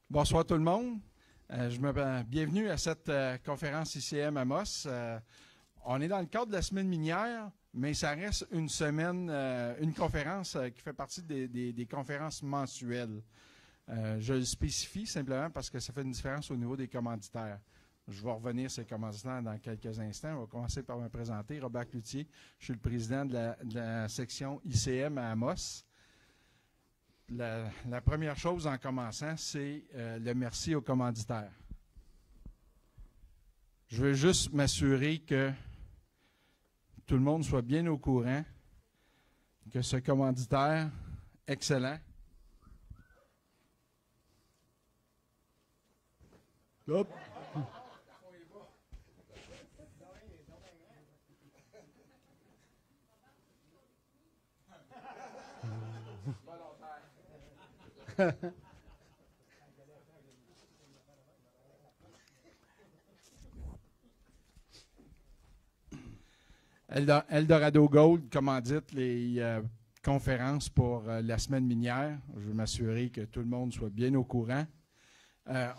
Bonsoir tout le monde. Bienvenue à cette conférence ICM Amos. On est dans le cadre de la semaine minière, mais ça reste une semaine, une conférence qui fait partie des conférences mensuelles. Je le spécifie simplement parce que ça fait une différence au niveau des commanditaires. Je vais revenir sur les commanditaires dans quelques instants. On va commencer par me présenter. Robert Cloutier, je suis le président de la section ICM à Amos. La première chose en commençant, c'est le merci aux commanditaires. Je veux juste m'assurer que tout le monde soit bien au courant que ce commanditaire excellent hop. Eldorado Gold commandite les conférences pour la semaine minière. Je veux m'assurer que tout le monde soit bien au courant.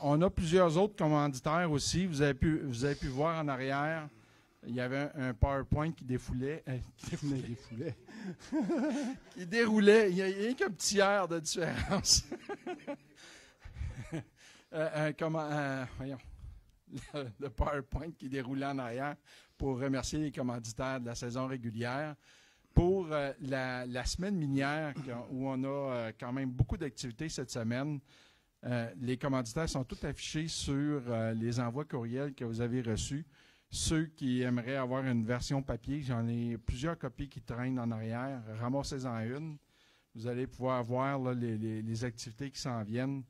On a plusieurs autres commanditaires aussi. Vous avez pu voir en arrière, il y avait un PowerPoint qui défoulait. Qui déroulait. Il y a rien qu'un petit air de différence. Voyons. Le PowerPoint qui déroulait en arrière pour remercier les commanditaires de la saison régulière. Pour la semaine minière, où on a quand même beaucoup d'activités cette semaine, les commanditaires sont tous affichés sur les envois courriels que vous avez reçus. Ceux qui aimeraient avoir une version papier, j'en ai plusieurs copies qui traînent en arrière. Ramassez-en une. Vous allez pouvoir voir là, les activités qui s'en viennent.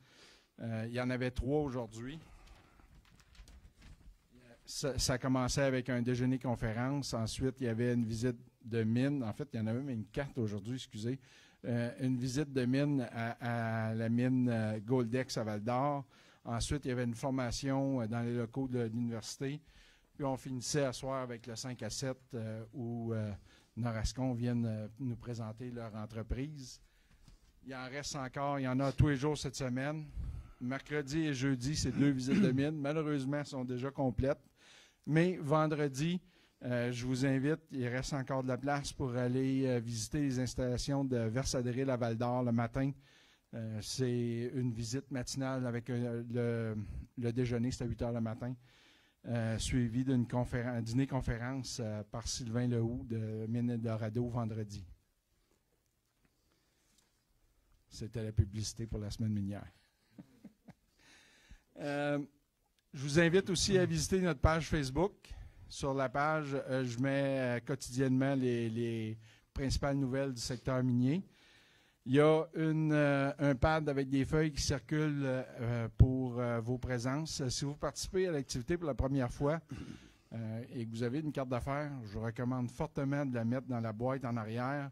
Il y en avait 3 aujourd'hui. Ça commençait avec un déjeuner-conférence. Ensuite, il y avait une visite de mine. En fait, il y en a même une 4 aujourd'hui, excusez. Une visite de mine à la mine Goldex à Val-d'Or. Ensuite, il y avait une formation dans les locaux de l'université. Puis on finissait à soir avec le 5 à 7 où Norascon viennent nous présenter leur entreprise. Il en reste encore. Il y en a tous les jours cette semaine. Mercredi et jeudi, c'est 2 visites de mine. Malheureusement, elles sont déjà complètes. Mais vendredi, je vous invite, il reste encore de la place pour aller visiter les installations de Versadril à Val-d'Or le matin. C'est une visite matinale avec le déjeuner, c'est à 8 heures le matin, suivi d'une dîner-conférence par Sylvain Lehoux de Mine Eldorado vendredi. C'était la publicité pour la semaine minière. Je vous invite aussi à visiter notre page Facebook. Sur la page, je mets quotidiennement les principales nouvelles du secteur minier. Il y a un pad avec des feuilles qui circulent pour vos présences. Si vous participez à l'activité pour la première fois et que vous avez une carte d'affaires, je vous recommande fortement de la mettre dans la boîte en arrière.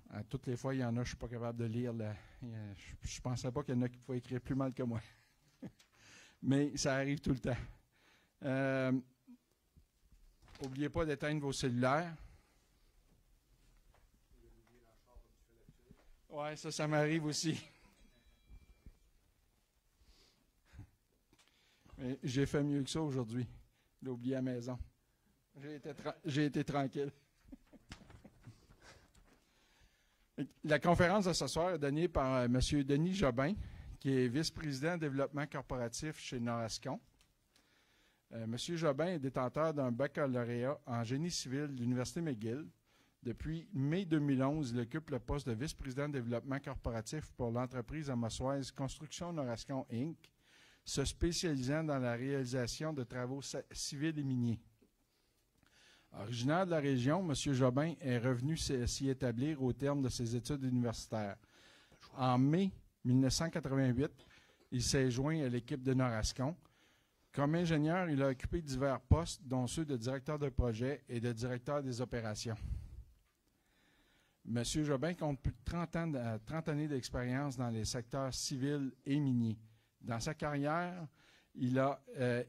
À toutes les fois, il y en a, je ne suis pas capable de lire. Je ne pensais pas qu'il y en a qui pouvaient écrire plus mal que moi. Mais ça arrive tout le temps. N'oubliez pas d'éteindre vos cellulaires. Oui, ça m'arrive aussi. Mais j'ai fait mieux que ça aujourd'hui. Je l'ai oublié à la maison. J'ai été tranquille. La conférence de ce soir est donnée par M. Denis Jobin, qui est vice-président développement corporatif chez Norascon. M. Jobin est détenteur d'un baccalauréat en génie civil de l'Université McGill. Depuis mai 2011, il occupe le poste de vice-président développement corporatif pour l'entreprise amassoise Construction Norascon Inc., se spécialisant dans la réalisation de travaux civils et miniers. Originaire de la région, M. Jobin est revenu s'y établir au terme de ses études universitaires. En mai 1988, il s'est joint à l'équipe de Norascon. Comme ingénieur, il a occupé divers postes, dont ceux de directeur de projet et de directeur des opérations. M. Jobin compte plus de 30 années d'expérience dans les secteurs civils et miniers. Dans sa carrière, il a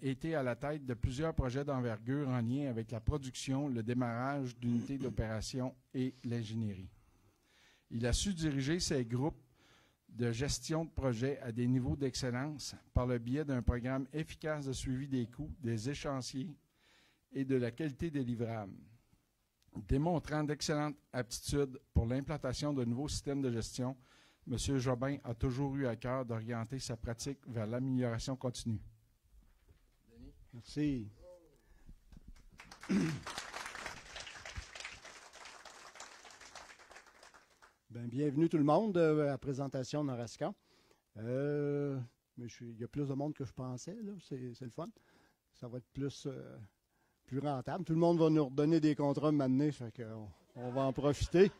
été à la tête de plusieurs projets d'envergure en lien avec la production, le démarrage d'unités d'opération et l'ingénierie. Il a su diriger ses groupes de gestion de projet à des niveaux d'excellence par le biais d'un programme efficace de suivi des coûts, des échéanciers et de la qualité des livrables. Démontrant d'excellentes aptitudes pour l'implantation de nouveaux systèmes de gestion, M. Jobin a toujours eu à cœur d'orienter sa pratique vers l'amélioration continue. Merci. Bienvenue tout le monde à la présentation de Norascon. Il y a plus de monde que je pensais, là. C'est le fun. Ça va être plus rentable. Tout le monde va nous redonner des contrats maintenant, fait qu'on va en profiter.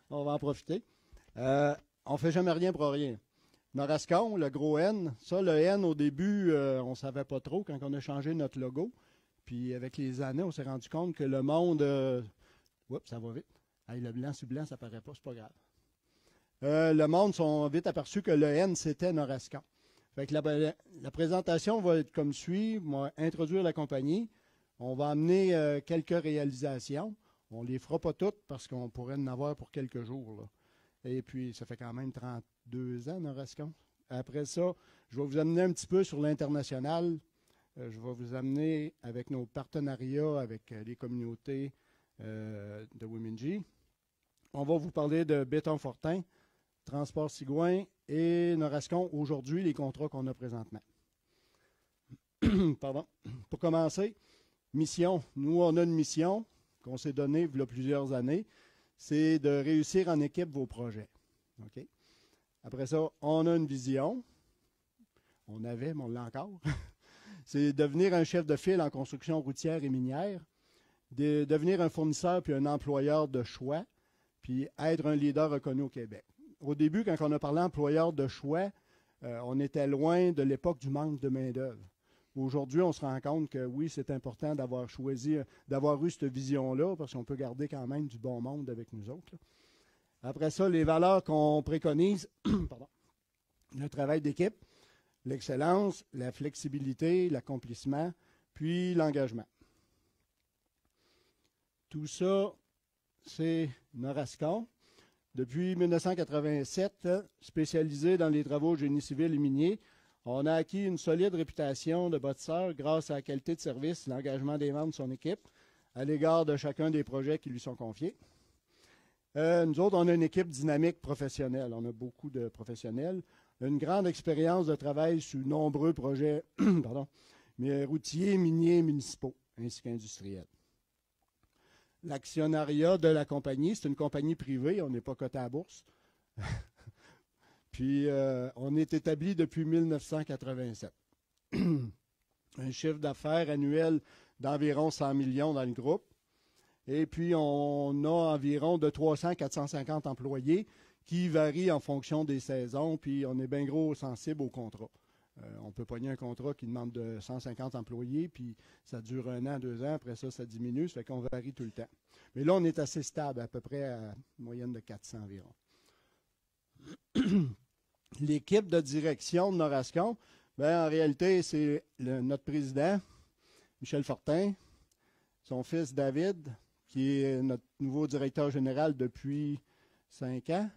On va en profiter. On ne fait jamais rien pour rien. Norascon, le gros N, ça, le N, au début, on ne savait pas trop quand on a changé notre logo. Puis avec les années, on s'est rendu compte que le monde... oups, ça va vite. Hey, le blanc sur blanc, ça ne paraît pas, c'est pas grave. Le monde sont vite aperçus que le N, c'était Norascon. Fait que la présentation va être comme suit. On va introduire la compagnie. On va amener quelques réalisations. On ne les fera pas toutes parce qu'on pourrait en avoir pour quelques jours, là. Et puis, ça fait quand même 32 ans, Norascon. Après ça, je vais vous amener un petit peu sur l'international. Je vais vous amener avec nos partenariats avec les communautés de Wimingee. On va vous parler de Béton Fortin, Transport Sigouin et Norascon, aujourd'hui, les contrats qu'on a présentement. Pardon. Pour commencer, mission. Nous, on a une mission qu'on s'est donnée il y a plusieurs années. C'est de réussir en équipe vos projets. Okay? Après ça, on a une vision. On avait, mais on l'a encore. C'est devenir un chef de file en construction routière et minière, de devenir un fournisseur puis un employeur de choix, puis être un leader reconnu au Québec. Au début, quand on a parlé employeur de choix, on était loin de l'époque du manque de main-d'œuvre. Aujourd'hui, on se rend compte que oui, c'est important d'avoir choisi, d'avoir eu cette vision-là, parce qu'on peut garder quand même du bon monde avec nous autres, là. Après ça, les valeurs qu'on préconise, pardon, le travail d'équipe, l'excellence, la flexibilité, l'accomplissement, puis l'engagement. Tout ça, c'est Norascon. Depuis 1987, spécialisé dans les travaux génie civil et minier, on a acquis une solide réputation de bâtisseur grâce à la qualité de service et l'engagement des membres de son équipe à l'égard de chacun des projets qui lui sont confiés. Nous autres, on a une équipe dynamique professionnelle. On a beaucoup de professionnels. Une grande expérience de travail sur nombreux projets routiers, miniers, municipaux, ainsi qu'industriels. L'actionnariat de la compagnie, c'est une compagnie privée. On n'est pas coté à la bourse. Puis, on est établi depuis 1987. Un chiffre d'affaires annuel d'environ 100 millions dans le groupe. Et puis, on a environ de 300 à 450 employés qui varient en fonction des saisons. Puis, on est bien gros sensible au contrat. On peut pogner un contrat qui demande de 150 employés, puis ça dure 1 an, 2 ans. Après ça, ça diminue. Ça fait qu'on varie tout le temps. Mais là, on est assez stable, à peu près à une moyenne de 400 environ. L'équipe de direction de Norascon, en réalité, c'est notre président, Michel Fortin, son fils David, qui est notre nouveau directeur général depuis 5 ans.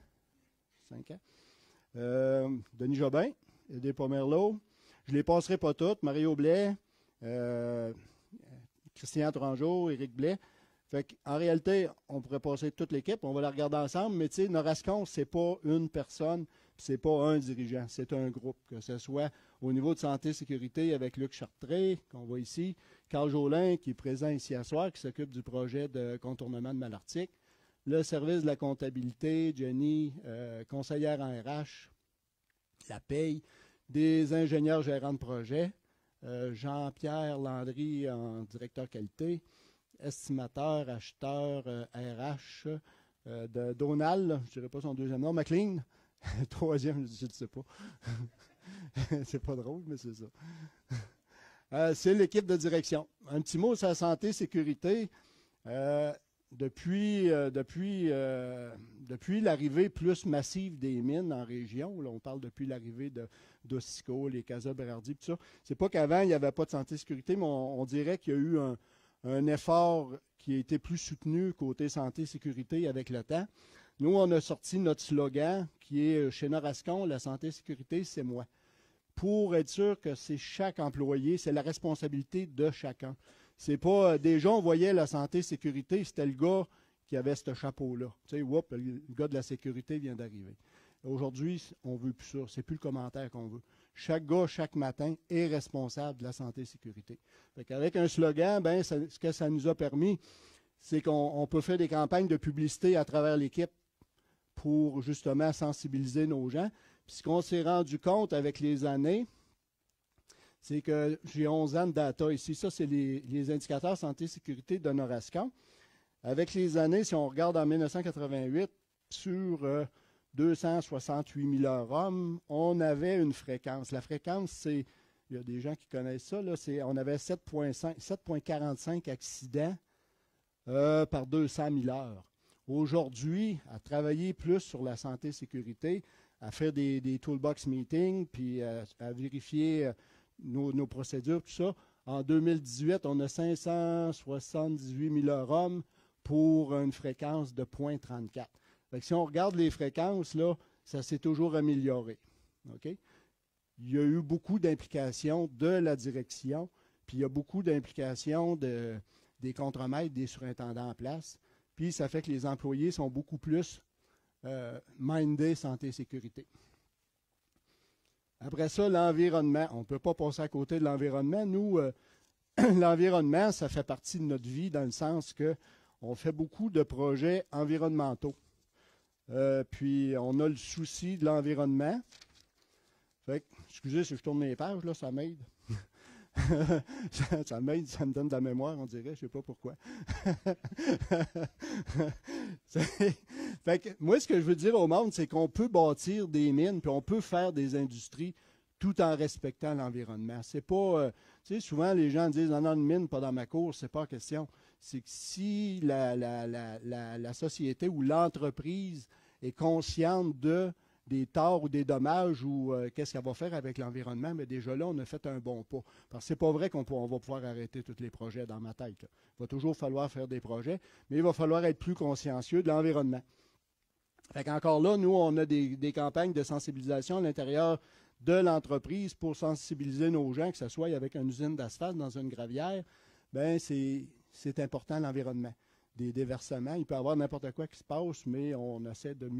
Denis Jobin, Aidé Pomerleau. Je ne les passerai pas toutes. Mario Blais, Christian Tourangeau, Éric Blais. En réalité, on pourrait passer toute l'équipe, on va la regarder ensemble, mais tu sais, Norascon, ce n'est pas une personne, ce n'est pas un dirigeant, c'est un groupe, que ce soit au niveau de santé et sécurité avec Luc Chartré, qu'on voit ici, Carl Jolin, qui est présent ici à soir, qui s'occupe du projet de contournement de Malartic, le service de la comptabilité, Jenny, conseillère en RH, la paye, des ingénieurs gérants de projet, Jean-Pierre Landry en directeur qualité, estimateur, acheteur, RH, de Donald, je ne dirais pas son deuxième nom, McLean, troisième, je ne sais pas. C'est pas drôle, mais c'est ça. C'est l'équipe de direction. Un petit mot sur la santé et sécurité. Depuis l'arrivée plus massive des mines en région, là, on parle depuis l'arrivée d'Ossico, les Casa Berardi, tout ça, c'est pas qu'avant, il n'y avait pas de santé et sécurité, mais on dirait qu'il y a eu un effort qui a été plus soutenu côté santé et sécurité avec le temps. Nous, on a sorti notre slogan qui est chez Norascon, la santé et sécurité, c'est moi. Pour être sûr que c'est chaque employé, c'est la responsabilité de chacun. C'est pas, déjà, on voyait la santé et sécurité, c'était le gars qui avait ce chapeau-là. Tu sais, whoop, le gars de la sécurité vient d'arriver. Aujourd'hui, on ne veut plus ça. C'est plus le commentaire qu'on veut. Chaque gars, chaque matin, est responsable de la santé et sécurité. Avec un slogan, ben, ce que ça nous a permis, c'est qu'on peut faire des campagnes de publicité à travers l'équipe pour justement sensibiliser nos gens. Puis ce qu'on s'est rendu compte avec les années, c'est que j'ai 11 ans de data ici. Ça, c'est les indicateurs santé-sécurité de Norascon. Avec les années, si on regarde en 1988, sur 268 000 heures hommes, on avait une fréquence. La fréquence, c'est, il y a des gens qui connaissent ça, là, on avait 7,45 accidents par 200 000 heures. Aujourd'hui, à travailler plus sur la santé et sécurité, à faire des toolbox meetings, puis à vérifier nos procédures, tout ça. En 2018, on a 578 000 heures hommes pour une fréquence de 0,34. Si on regarde les fréquences, là, ça s'est toujours amélioré. Okay? Il y a eu beaucoup d'implications de la direction, puis il y a beaucoup d'implications des contremaîtres, des surintendants en place. Puis ça fait que les employés sont beaucoup plus mindés santé et sécurité. Après ça, l'environnement. On ne peut pas passer à côté de l'environnement. Nous, l'environnement, ça fait partie de notre vie dans le sens qu'on fait beaucoup de projets environnementaux. Puis on a le souci de l'environnement. Fait que, excusez si je tourne les pages, là, ça m'aide. ça m'aide, ça me donne de la mémoire, on dirait, je ne sais pas pourquoi. Fait que, moi, ce que je veux dire au monde, c'est qu'on peut bâtir des mines, puis on peut faire des industries tout en respectant l'environnement. C'est pas, tu sais, souvent les gens disent, non, une mine, pas dans ma cour, c'est pas question. C'est que si la société ou l'entreprise est consciente des torts ou des dommages ou qu'est-ce qu'elle va faire avec l'environnement, mais déjà là, on a fait un bon pas. Parce que c'est pas vrai qu'on va pouvoir arrêter tous les projets dans ma tête. Là. Il va toujours falloir faire des projets, mais il va falloir être plus consciencieux de l'environnement. Fait qu'encore là, nous, on a des campagnes de sensibilisation à l'intérieur de l'entreprise pour sensibiliser nos gens, que ce soit avec une usine d'asphalte dans une gravière, bien, c'est important l'environnement. Des déversements, il peut y avoir n'importe quoi qui se passe, mais on essaie de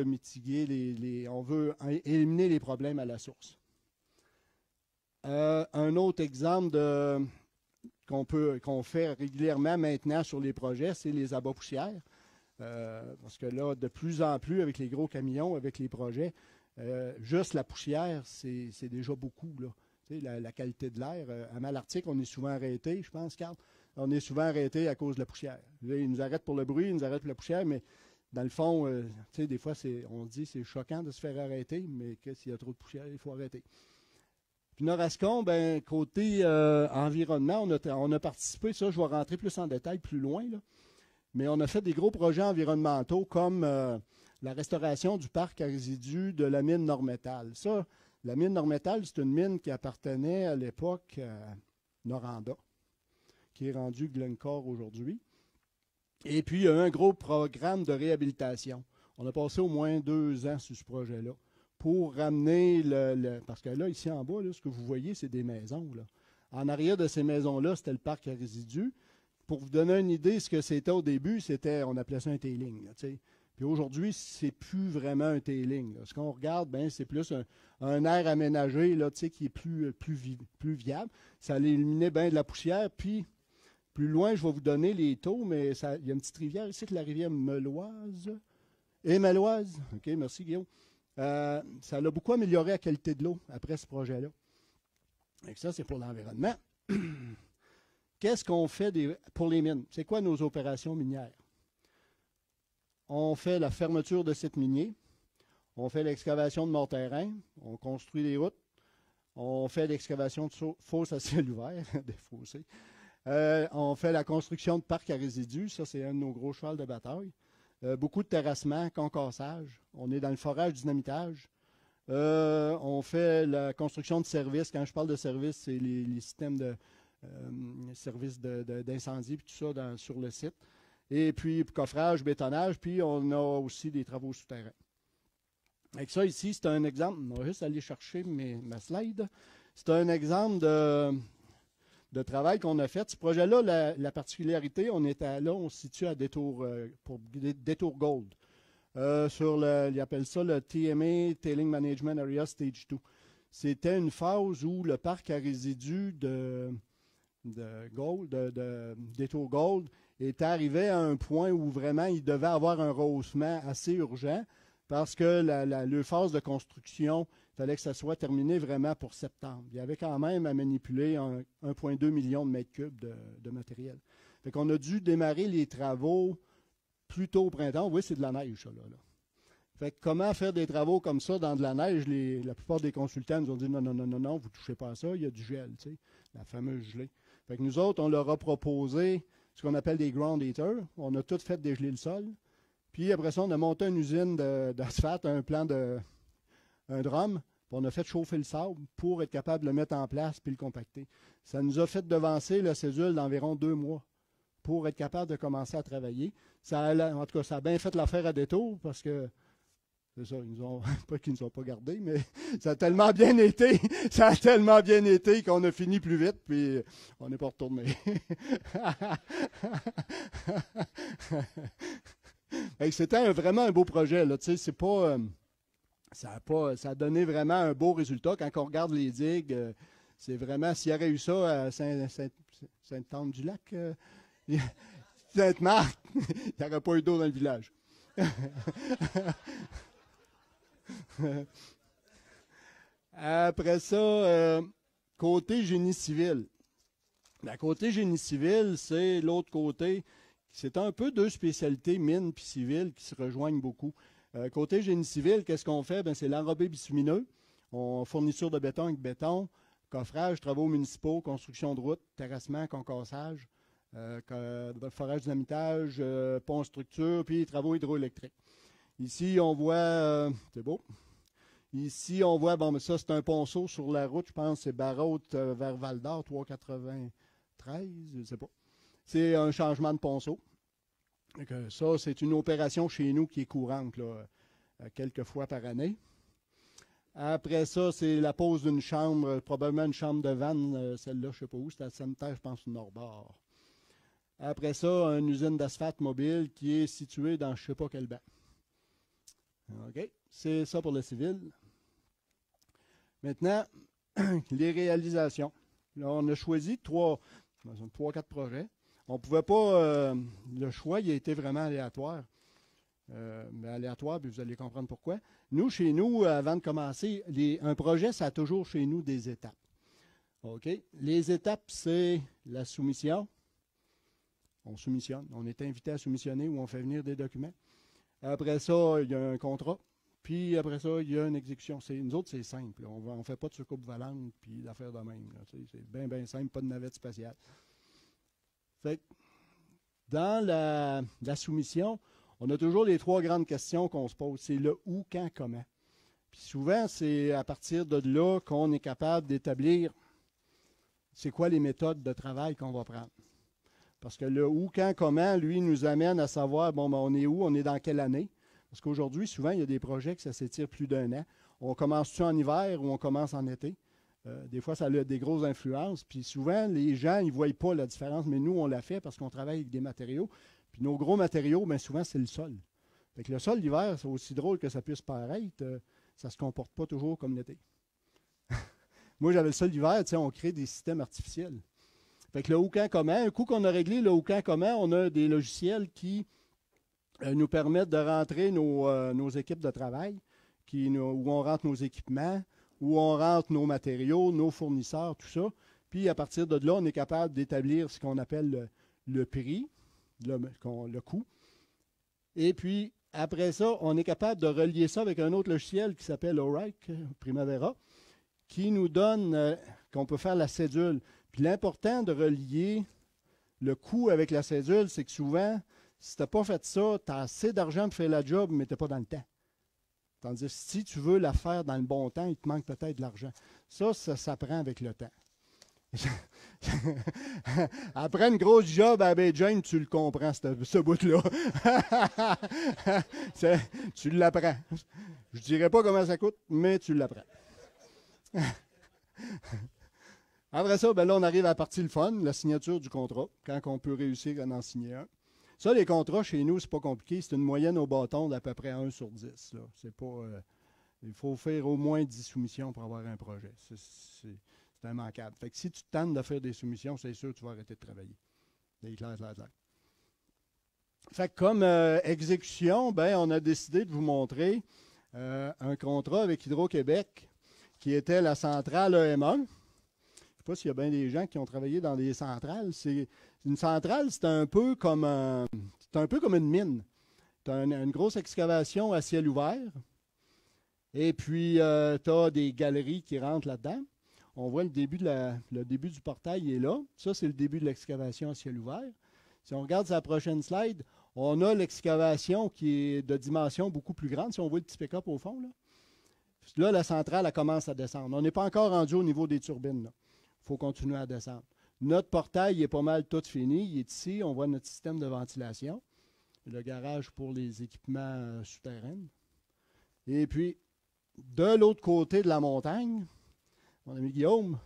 mitiguer on veut éliminer les problèmes à la source. Un autre exemple qu'on fait régulièrement maintenant sur les projets, c'est les abats poussières. Parce que là, de plus en plus, avec les gros camions, avec les projets, juste la poussière, c'est déjà beaucoup. Là. Tu sais, la qualité de l'air. À Malartic, on est souvent arrêté, je pense, Carl. On est souvent arrêté à cause de la poussière. Là, ils nous arrêtent pour le bruit, ils nous arrêtent pour la poussière, mais dans le fond, tu sais, des fois, on se dit c'est choquant de se faire arrêter, mais s'il y a trop de poussière, il faut arrêter. Puis Norascon, ben, côté environnement, on a participé, ça, je vais rentrer plus en détail plus loin, là, mais on a fait des gros projets environnementaux comme la restauration du parc à résidus de la mine Normétal. Ça, la mine Normétal, c'est une mine qui appartenait à l'époque à Noranda, qui est rendue Glencore aujourd'hui. Et puis, il y a eu un gros programme de réhabilitation. On a passé au moins 2 ans sur ce projet-là pour ramener parce que là, ici en bas, là, ce que vous voyez, c'est des maisons. Là. En arrière de ces maisons-là, c'était le parc à résidus. Pour vous donner une idée, ce que c'était au début, on appelait ça un tailing. Là, puis aujourd'hui, c'est plus vraiment un tailing. Là. Ce qu'on regarde, ben, c'est plus un air aménagé là, qui est plus viable. Ça allait éliminer bien de la poussière, puis plus loin, je vais vous donner les taux, mais il y a une petite rivière ici, la rivière Meloise. Et Meloise, OK, merci Guillaume. Ça a beaucoup amélioré la qualité de l'eau après ce projet-là. Et ça, c'est pour l'environnement. Qu'est-ce qu'on fait pour les mines? C'est quoi nos opérations minières? On fait la fermeture de sites miniers, on fait l'excavation de morts-terrains, on construit des routes, on fait l'excavation de fosses à ciel ouvert, des fossés. On fait la construction de parcs à résidus. Ça, c'est un de nos gros chevals de bataille. Beaucoup de terrassement, concassage. On est dans le forage, dynamitage. On fait la construction de services. Quand je parle de services, c'est les systèmes de services d'incendie et tout ça sur le site. et puis coffrage, bétonnage, puis on a aussi des travaux souterrains. Avec ça, ici, c'est un exemple. On va juste aller chercher ma slide. C'est un exemple de travail qu'on a fait. Ce projet-là, la particularité, on se situe à Détour Gold. Ils appellent ça le TMA, Tailing Management Area Stage 2. C'était une phase où le parc à résidus de Détour Gold était arrivé à un point où vraiment il devait avoir un rehaussement assez urgent parce que la phase de construction, il fallait que ça soit terminé vraiment pour septembre. Il y avait quand même à manipuler 1,2 million de mètres cubes de matériel. Fait qu'on a dû démarrer les travaux plus tôt au printemps. Oui, c'est de la neige, ça, là. Fait que comment faire des travaux comme ça dans de la neige? La plupart des consultants nous ont dit non, vous ne touchez pas à ça, il y a du gel, tu sais, la fameuse gelée. Fait que nous autres, on leur a proposé ce qu'on appelle des ground heaters. On a tout fait dégeler le sol. Puis après ça, on a monté une usine d'asphalte, un drum, puis on a fait chauffer le sable pour être capable de le mettre en place puis le compacter. Ça nous a fait devancer la cédule d'environ 2 mois pour être capable de commencer à travailler. En tout cas, ça a bien fait l'affaire à Détour parce que, c'est ça, pas qu'ils ne nous ont pas gardés, mais ça a tellement bien été qu'on a fini plus vite, puis on n'est pas retourné. C'était vraiment un beau projet, là. Tu sais, c'est pas, ça a donné vraiment un beau résultat. Quand on regarde les digues, c'est vraiment, s'il y aurait eu ça à Sainte-Anne-du-Lac, Sainte-Marthe, il n'y aurait pas eu d'eau dans le village. Après ça, côté génie civil. Côté génie civil, c'est l'autre côté. C'est un peu 2 spécialités, mine puis civil, qui se rejoignent beaucoup. Côté génie civil, qu'est-ce qu'on fait? Ben, c'est l'enrobé bitumineux. Fourniture de béton avec béton, coffrage, travaux municipaux, construction de routes, terrassement, concassage, forage dynamitage, pont structure, puis travaux hydroélectriques. Ici, on voit, c'est beau. Ici, on voit, bon, mais ça, c'est un ponceau sur la route, je pense, c'est Barraute vers Val-d'Or, 393, je ne sais pas. C'est un changement de ponceau. Ça, c'est une opération chez nous qui est courante, là, quelques fois par année. Après ça, c'est la pose d'une chambre, probablement une chambre de vanne, celle-là, je ne sais pas où, c'est à Sainte-Terre, je pense, au Nord-Bord. Après ça, une usine d'asphalte mobile qui est située dans je ne sais pas quel banc. OK, c'est ça pour le civil. Maintenant, les réalisations. Là, on a choisi 3-4 projets. On ne pouvait pas, le choix, il a été vraiment aléatoire. Mais aléatoire, puis vous allez comprendre pourquoi. Nous, chez nous, avant de commencer, un projet, ça a toujours chez nous des étapes. OK? Les étapes, c'est la soumission. On soumissionne. On est invité à soumissionner ou on fait venir des documents. Après ça, il y a un contrat. Puis après ça, il y a une exécution. Nous autres, c'est simple. On ne fait pas de soucoupe volante puis d'affaires de même. C'est bien, bien simple, pas de navette spatiale. Fait que dans la soumission, on a toujours les 3 grandes questions qu'on se pose. C'est le où, quand, comment. Puis souvent, c'est à partir de là qu'on est capable d'établir c'est quoi les méthodes de travail qu'on va prendre. Parce que le où, quand, comment, lui, nous amène à savoir, bon, ben, on est où, on est dans quelle année. Parce qu'aujourd'hui, souvent, il y a des projets que ça s'étire plus d'1 an. On commence-tu en hiver ou on commence en été? Des fois, ça a des grosses influences. Puis souvent, les gens, ils ne voient pas la différence, mais nous, on l'a fait parce qu'on travaille avec des matériaux. Puis nos gros matériaux, bien souvent, c'est le sol. Fait que le sol, l'hiver, c'est aussi drôle que ça puisse paraître, ça ne se comporte pas toujours comme l'été. Moi, j'avais le sol l'hiver, on crée des systèmes artificiels. Fait que le où, quand, comment, un coup qu'on a réglé le où, quand, comment, on a des logiciels qui nous permettent de rentrer nos équipes de travail, où on rentre nos équipements, où on rentre nos matériaux, nos fournisseurs, tout ça. Puis à partir de là, on est capable d'établir ce qu'on appelle le prix, le coût. Et puis après ça, on est capable de relier ça avec un autre logiciel qui s'appelle Oric, Primavera, qui nous donne qu'on peut faire la cédule. Puis l'important de relier le coût avec la cédule, c'est que souvent, si tu n'as pas fait ça, tu as assez d'argent pour faire la job, mais tu n'es pas dans le temps. Tandis que si tu veux la faire dans le bon temps, il te manque peut-être de l'argent. Ça s'apprend avec le temps. Après une grosse job à Bay Jane, tu le comprends, ce bout-là. Tu l'apprends. Je ne dirais pas comment ça coûte, mais tu l'apprends. Après ça, ben là, on arrive à la partie le fun, la signature du contrat, quand on peut réussir à en signer un. Ça, les contrats, chez nous, c'est pas compliqué. C'est une moyenne au bâton d'à peu près 1 sur 10. Là. C'est pas, il faut faire au moins 10 soumissions pour avoir un projet. C'est immanquable. Fait que si tu tentes de faire des soumissions, c'est sûr que tu vas arrêter de travailler. C'est clair. Fait que comme exécution, ben, on a décidé de vous montrer un contrat avec Hydro-Québec qui était la centrale EM1. Je ne sais pas s'il y a bien des gens qui ont travaillé dans des centrales. Une centrale, c'est un peu comme une mine. Tu as une grosse excavation à ciel ouvert. Et puis, tu as des galeries qui rentrent là-dedans. On voit le début du portail est là. Ça, c'est le début de l'excavation à ciel ouvert. Si on regarde sa prochaine slide, on a l'excavation qui est de dimension beaucoup plus grande. Si on voit le petit pick-up au fond, là, la centrale, elle commence à descendre. On n'est pas encore rendu au niveau des turbines. Il faut continuer à descendre. Notre portail est pas mal tout fini. Il est ici. On voit notre système de ventilation. Le garage pour les équipements souterrains. Et puis, de l'autre côté de la montagne, mon ami Guillaume,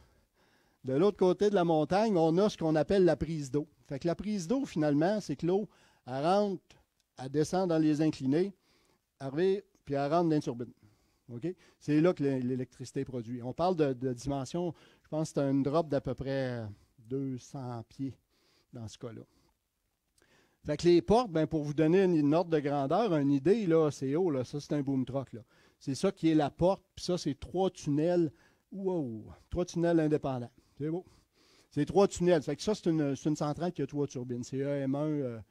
de l'autre côté de la montagne, on a ce qu'on appelle la prise d'eau. Fait que la prise d'eau, finalement, c'est que l'eau, elle rentre, elle descend dans les inclinés, puis elle rentre dans une turbine. Okay? C'est là que l'électricité est produite. On parle de dimension, je pense que c'est un drop d'à peu près 200 pieds dans ce cas-là. Fait que les portes, ben, pour vous donner une ordre de grandeur, une idée, là, c'est haut, là, ça c'est un boom truck. Là. C'est ça qui est la porte, puis ça c'est 3 tunnels. Wow! 3 tunnels indépendants. C'est beau. C'est 3 tunnels. Fait que ça, c'est une centrale qui a 3 turbines. C'est EM1,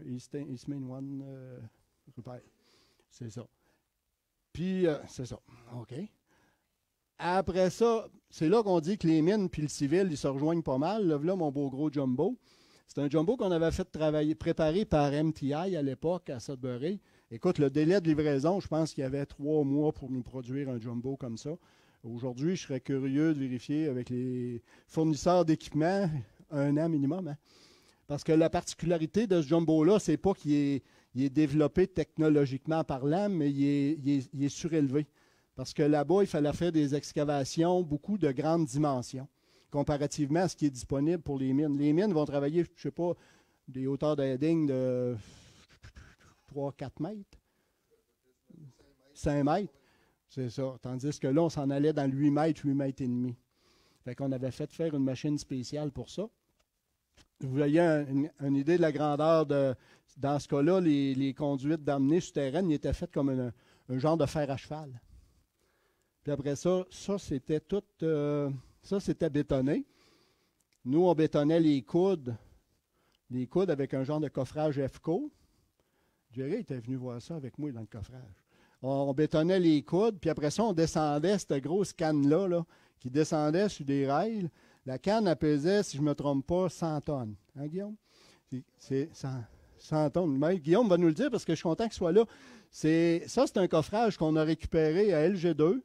East Main One Repair. C'est ça. Puis, c'est ça. OK. Après ça, c'est là qu'on dit que les mines puis le civil, ils se rejoignent pas mal. Là, mon beau gros jumbo. C'est un jumbo qu'on avait fait préparer par MTI à l'époque à Sudbury. Écoute, le délai de livraison, je pense qu'il y avait 3 mois pour nous produire un jumbo comme ça. Aujourd'hui, je serais curieux de vérifier avec les fournisseurs d'équipements 1 an minimum. Hein? Parce que la particularité de ce jumbo-là, c'est pas qu'il est développé technologiquement parlant, mais il est surélevé. Parce que là-bas, il fallait faire des excavations, beaucoup de grandes dimensions, comparativement à ce qui est disponible pour les mines. Les mines vont travailler, je ne sais pas, des hauteurs d'heading de 3-4 mètres, 5 mètres. C'est ça. Tandis que là, on s'en allait dans le 8 mètres et demi. Fait qu'on avait fait faire une machine spéciale pour ça. Vous voyez une idée de la grandeur dans ce cas-là, les conduites d'amener souterraines étaient faites comme un genre de fer à cheval. Puis après ça c'était tout, ça c'était bétonné. Nous, on bétonnait les coudes avec un genre de coffrage FCO. Jerry était venu voir ça avec moi dans le coffrage. On bétonnait les coudes, puis après ça, on descendait cette grosse canne-là, là, qui descendait sur des rails. La canne, elle pesait, si je ne me trompe pas, 100 tonnes. Hein, Guillaume? C'est 100 tonnes. Mais Guillaume va nous le dire parce que je suis content qu'il soit là. C'est un coffrage qu'on a récupéré à LG2,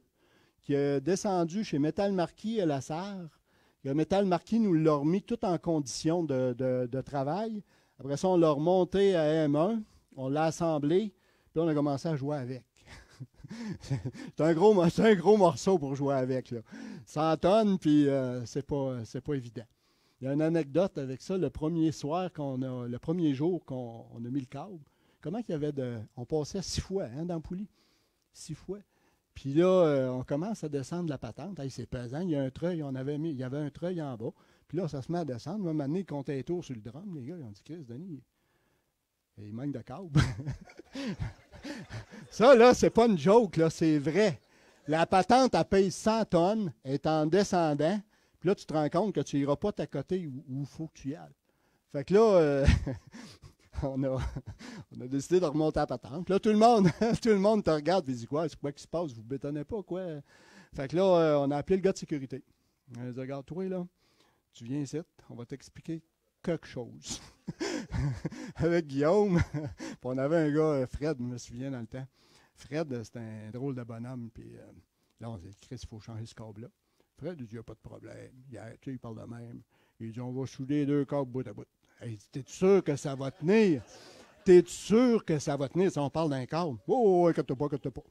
qui est descendu chez Métal Marquis à la Sarre. Le Métal Marquis nous l'a remis tout en condition de travail. Après ça, on l'a remonté à M1, on l'a assemblé, puis on a commencé à jouer avec. C'est un gros morceau pour jouer avec. Là. 100 tonnes, puis c'est pas évident. Il y a une anecdote avec ça. Le premier jour qu'on a mis le câble, comment qu'il y avait on passait 6 fois dans le poulie. 6 fois. Puis là, on commence à descendre la patente. Hey, c'est pesant. Il y a un treuil, il y avait un treuil en bas. Puis là, ça se met à descendre. À un moment donné, ils comptaient les tours sur le drum. Les gars, ils ont dit, Chris, Denis, il manque de câble. Ça, là, c'est pas une joke, là, c'est vrai. La patente, elle pèse 100 tonnes, elle est en descendant, puis là, tu te rends compte que tu n'iras pas t'accoter où il faut que tu y ailles. Fait que là, on a décidé de remonter la patente. Puis là, tout le monde te regarde et dit, quoi, c'est quoi qui se passe? Vous ne bétonnez pas, quoi? Fait que là, on a appelé le gars de sécurité. On a dit, regarde, toi, là, tu viens ici, on va t'expliquer quelque chose. Avec Guillaume, puis on avait un gars, Fred, je me souviens dans le temps. Fred, c'était un drôle de bonhomme, puis là, on s'est dit, Chris, il faut changer ce câble-là. Fred, il dit, il n'y a pas de problème. Il parle de même. Il dit, on va souder les 2 câbles bout à bout. Hey, t'es sûr que ça va tenir? T'es sûr que ça va tenir si on parle d'un câble? Oh, inquiète-toi pas, inquiète-toi pas.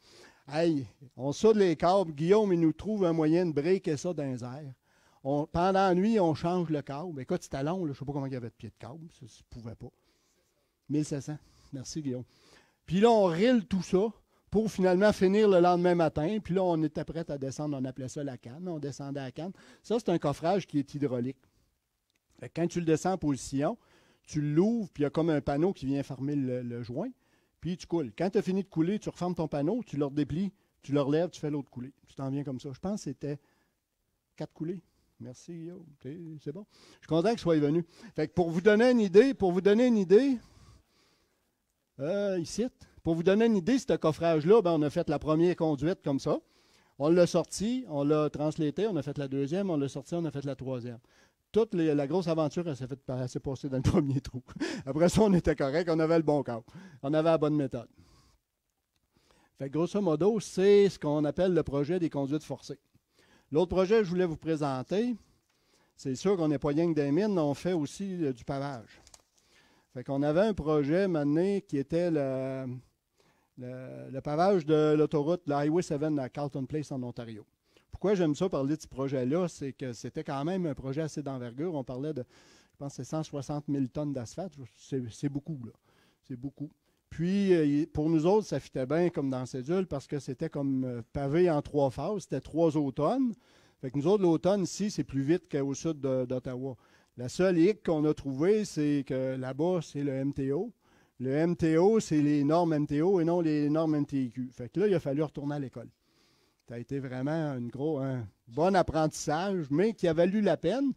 Hey, on soude les câbles. Guillaume, il nous trouve un moyen de breaker ça dans les airs. Pendant la nuit, on change le câble. Écoute, c'était long, là, je ne sais pas comment il y avait de pied de câble. Ça ne se pouvait pas. 1700. Merci, Guillaume. Puis là, on rille tout ça pour finalement finir le lendemain matin. Puis là, on était prêt à descendre. On appelait ça la canne. On descendait à la canne. Ça, c'est un coffrage qui est hydraulique. Fait que quand tu le descends en position, tu l'ouvres, puis il y a comme un panneau qui vient fermer le joint, puis tu coules. Quand tu as fini de couler, tu refermes ton panneau, tu le redéplies, tu le relèves, tu fais l'autre coulée. Tu t'en viens comme ça. Je pense que c'était 4 coulées. Merci, Guillaume. C'est bon. Je suis content que tu sois venu. Fait que pour vous donner une idée, ici, pour vous donner une idée, ce coffrage-là, on a fait la première conduite comme ça. On l'a sorti, on l'a translaté, on a fait la deuxième, on l'a sorti, on a fait la troisième. Toute la grosse aventure, elle s'est passée dans le premier trou. Après ça, on était correct, on avait le bon câble. On avait la bonne méthode. Fait que grosso modo, c'est ce qu'on appelle le projet des conduites forcées. L'autre projet que je voulais vous présenter, c'est sûr qu'on n'est pas rien que des mines, on fait aussi du pavage. Fait qu'on avait un projet maintenant qui était le pavage de l'autoroute, le Highway 7 à Carlton Place en Ontario. Pourquoi j'aime ça parler de ce projet-là, c'est que c'était quand même un projet assez d'envergure. On parlait de, je pense, c'est 160 000 tonnes d'asphalte. C'est beaucoup, là. C'est beaucoup. Puis, pour nous autres, ça fitait bien comme dans Cédule parce que c'était comme pavé en 3 phases. C'était 3 automnes. Fait que nous autres, l'automne, ici, c'est plus vite qu'au sud d'Ottawa. La seule hic qu'on a trouvée, c'est que là-bas, c'est le MTO. Le MTO, c'est les normes MTO et non les normes MTQ. Fait que là, il a fallu retourner à l'école. Ça a été vraiment un bon apprentissage, mais qui a valu la peine.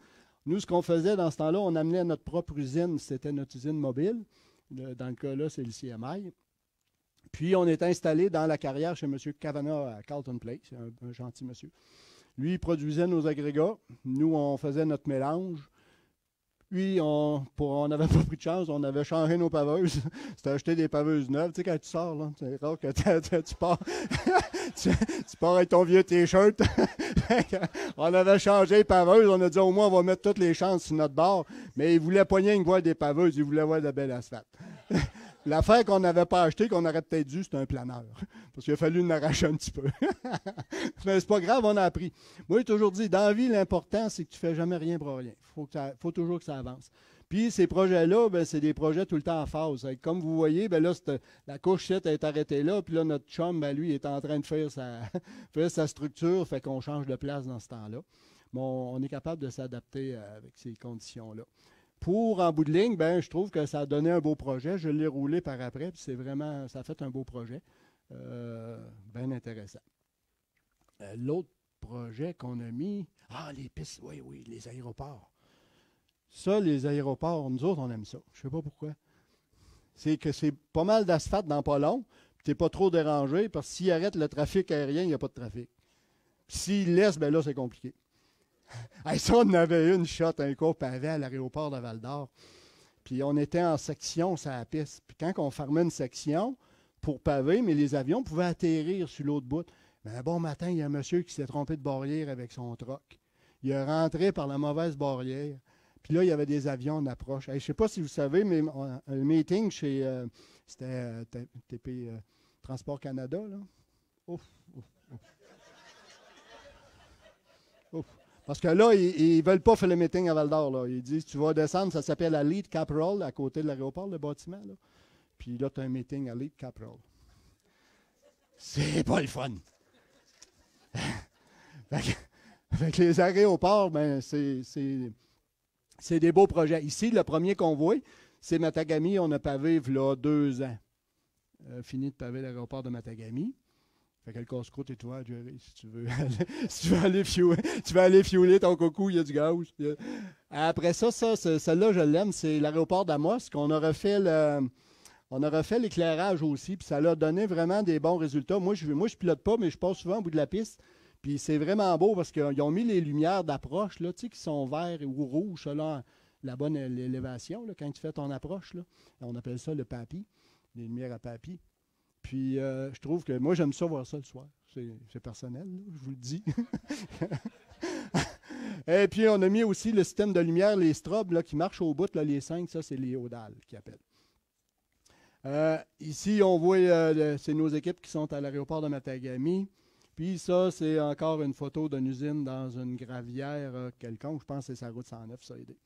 Nous, ce qu'on faisait dans ce temps-là, on amenait notre propre usine. C'était notre usine mobile. Dans le cas-là, c'est le CMI. Puis, on est installé dans la carrière chez M. Kavanagh à Carlton Place. C'est un gentil monsieur. Lui, il produisait nos agrégats. Nous, on faisait notre mélange. Puis, on n'avait pas pris de chance, on avait changé nos paveuses. C'était acheté des paveuses neuves. Tu sais, quand tu sors, là, c'est rare que tu pars. tu pars avec ton vieux T-shirt. On avait changé les paveuses. On a dit au moins, on va mettre toutes les chances sur notre bord. Mais ils voulaient pas rien que voir des paveuses, ils voulaient voir de la belle asphalte. L'affaire qu'on n'avait pas acheté, qu'on aurait peut-être dû, c'était un planeur. Parce qu'il a fallu en arracher un petit peu. Mais c'est pas grave, on a appris. Moi, j'ai toujours dit, dans la vie, l'important, c'est que tu ne fais jamais rien pour rien. Faut toujours que ça avance. Puis ces projets-là, c'est des projets tout le temps en phase. Comme vous voyez, là, la couche 7 est arrêtée là, puis là, notre chum, lui, est en train de faire sa structure, fait qu'on change de place dans ce temps-là. Bon, on est capable de s'adapter avec ces conditions-là. Pour, en bout de ligne, je trouve que ça a donné un beau projet. Je l'ai roulé par après, puis ça a fait un beau projet. Bien intéressant. L'autre projet qu'on a mis, les pistes, oui, les aéroports. Ça, les aéroports, nous autres, on aime ça. Je ne sais pas pourquoi. C'est que c'est pas mal d'asphalte dans pas long, puis tu n'es pas trop dérangé, parce que s'il arrête le trafic aérien, il n'y a pas de trafic. Puis s'il laisse, là, c'est compliqué. Ça, on avait une shot, un cours pavé à l'aéroport de Val-d'Or. Puis on était en section sur la piste. Puis quand on fermait une section pour paver, mais les avions pouvaient atterrir sur l'autre bout. Mais un bon matin, il y a un monsieur qui s'est trompé de barrière avec son troc. Il est rentré par la mauvaise barrière. Puis là, il y avait des avions en approche. Je ne sais pas si vous savez, mais un meeting chez c'était TP Transport Canada, là. Ouf. Parce que là, ils ne veulent pas faire le meeting à Val-d'Or. Là. Ils disent, tu vas descendre, ça s'appelle la Lead Capital, à côté de l'aéroport, le bâtiment. Là. Puis là, tu as un meeting à Lead Capital. C'est pas le fun. Fait que les aéroports, c'est des beaux projets. Ici, le premier convoi, c'est Matagami. On a pavé là 2 ans. Fini de paver l'aéroport de Matagami. Fait que le casse-croûte est toi, Jerry, si tu veux aller fioler ton coco, il y a du gaz. Après ça, celle-là, je l'aime, c'est l'aéroport d'Amos, qu'on a refait l'éclairage aussi, puis ça l'a donné vraiment des bons résultats. Moi, je pilote pas, mais je passe souvent au bout de la piste. Puis c'est vraiment beau parce qu'ils ont mis les lumières d'approche, là, tu sais, qui sont verts ou rouges selon la bonne élévation, là, quand tu fais ton approche. Là. On appelle ça le papi, les lumières à papi. Puis, je trouve que moi, j'aime ça voir ça le soir. C'est personnel, là, je vous le dis. Et puis, on a mis aussi le système de lumière, les strobes, là, qui marchent au bout, là, les 5, ça, c'est les Audal qui appellent. Ici, on voit, c'est nos équipes qui sont à l'aéroport de Matagami. Puis ça, c'est encore une photo d'une usine dans une gravière quelconque. Je pense que c'est sa route 109, ça a aidé.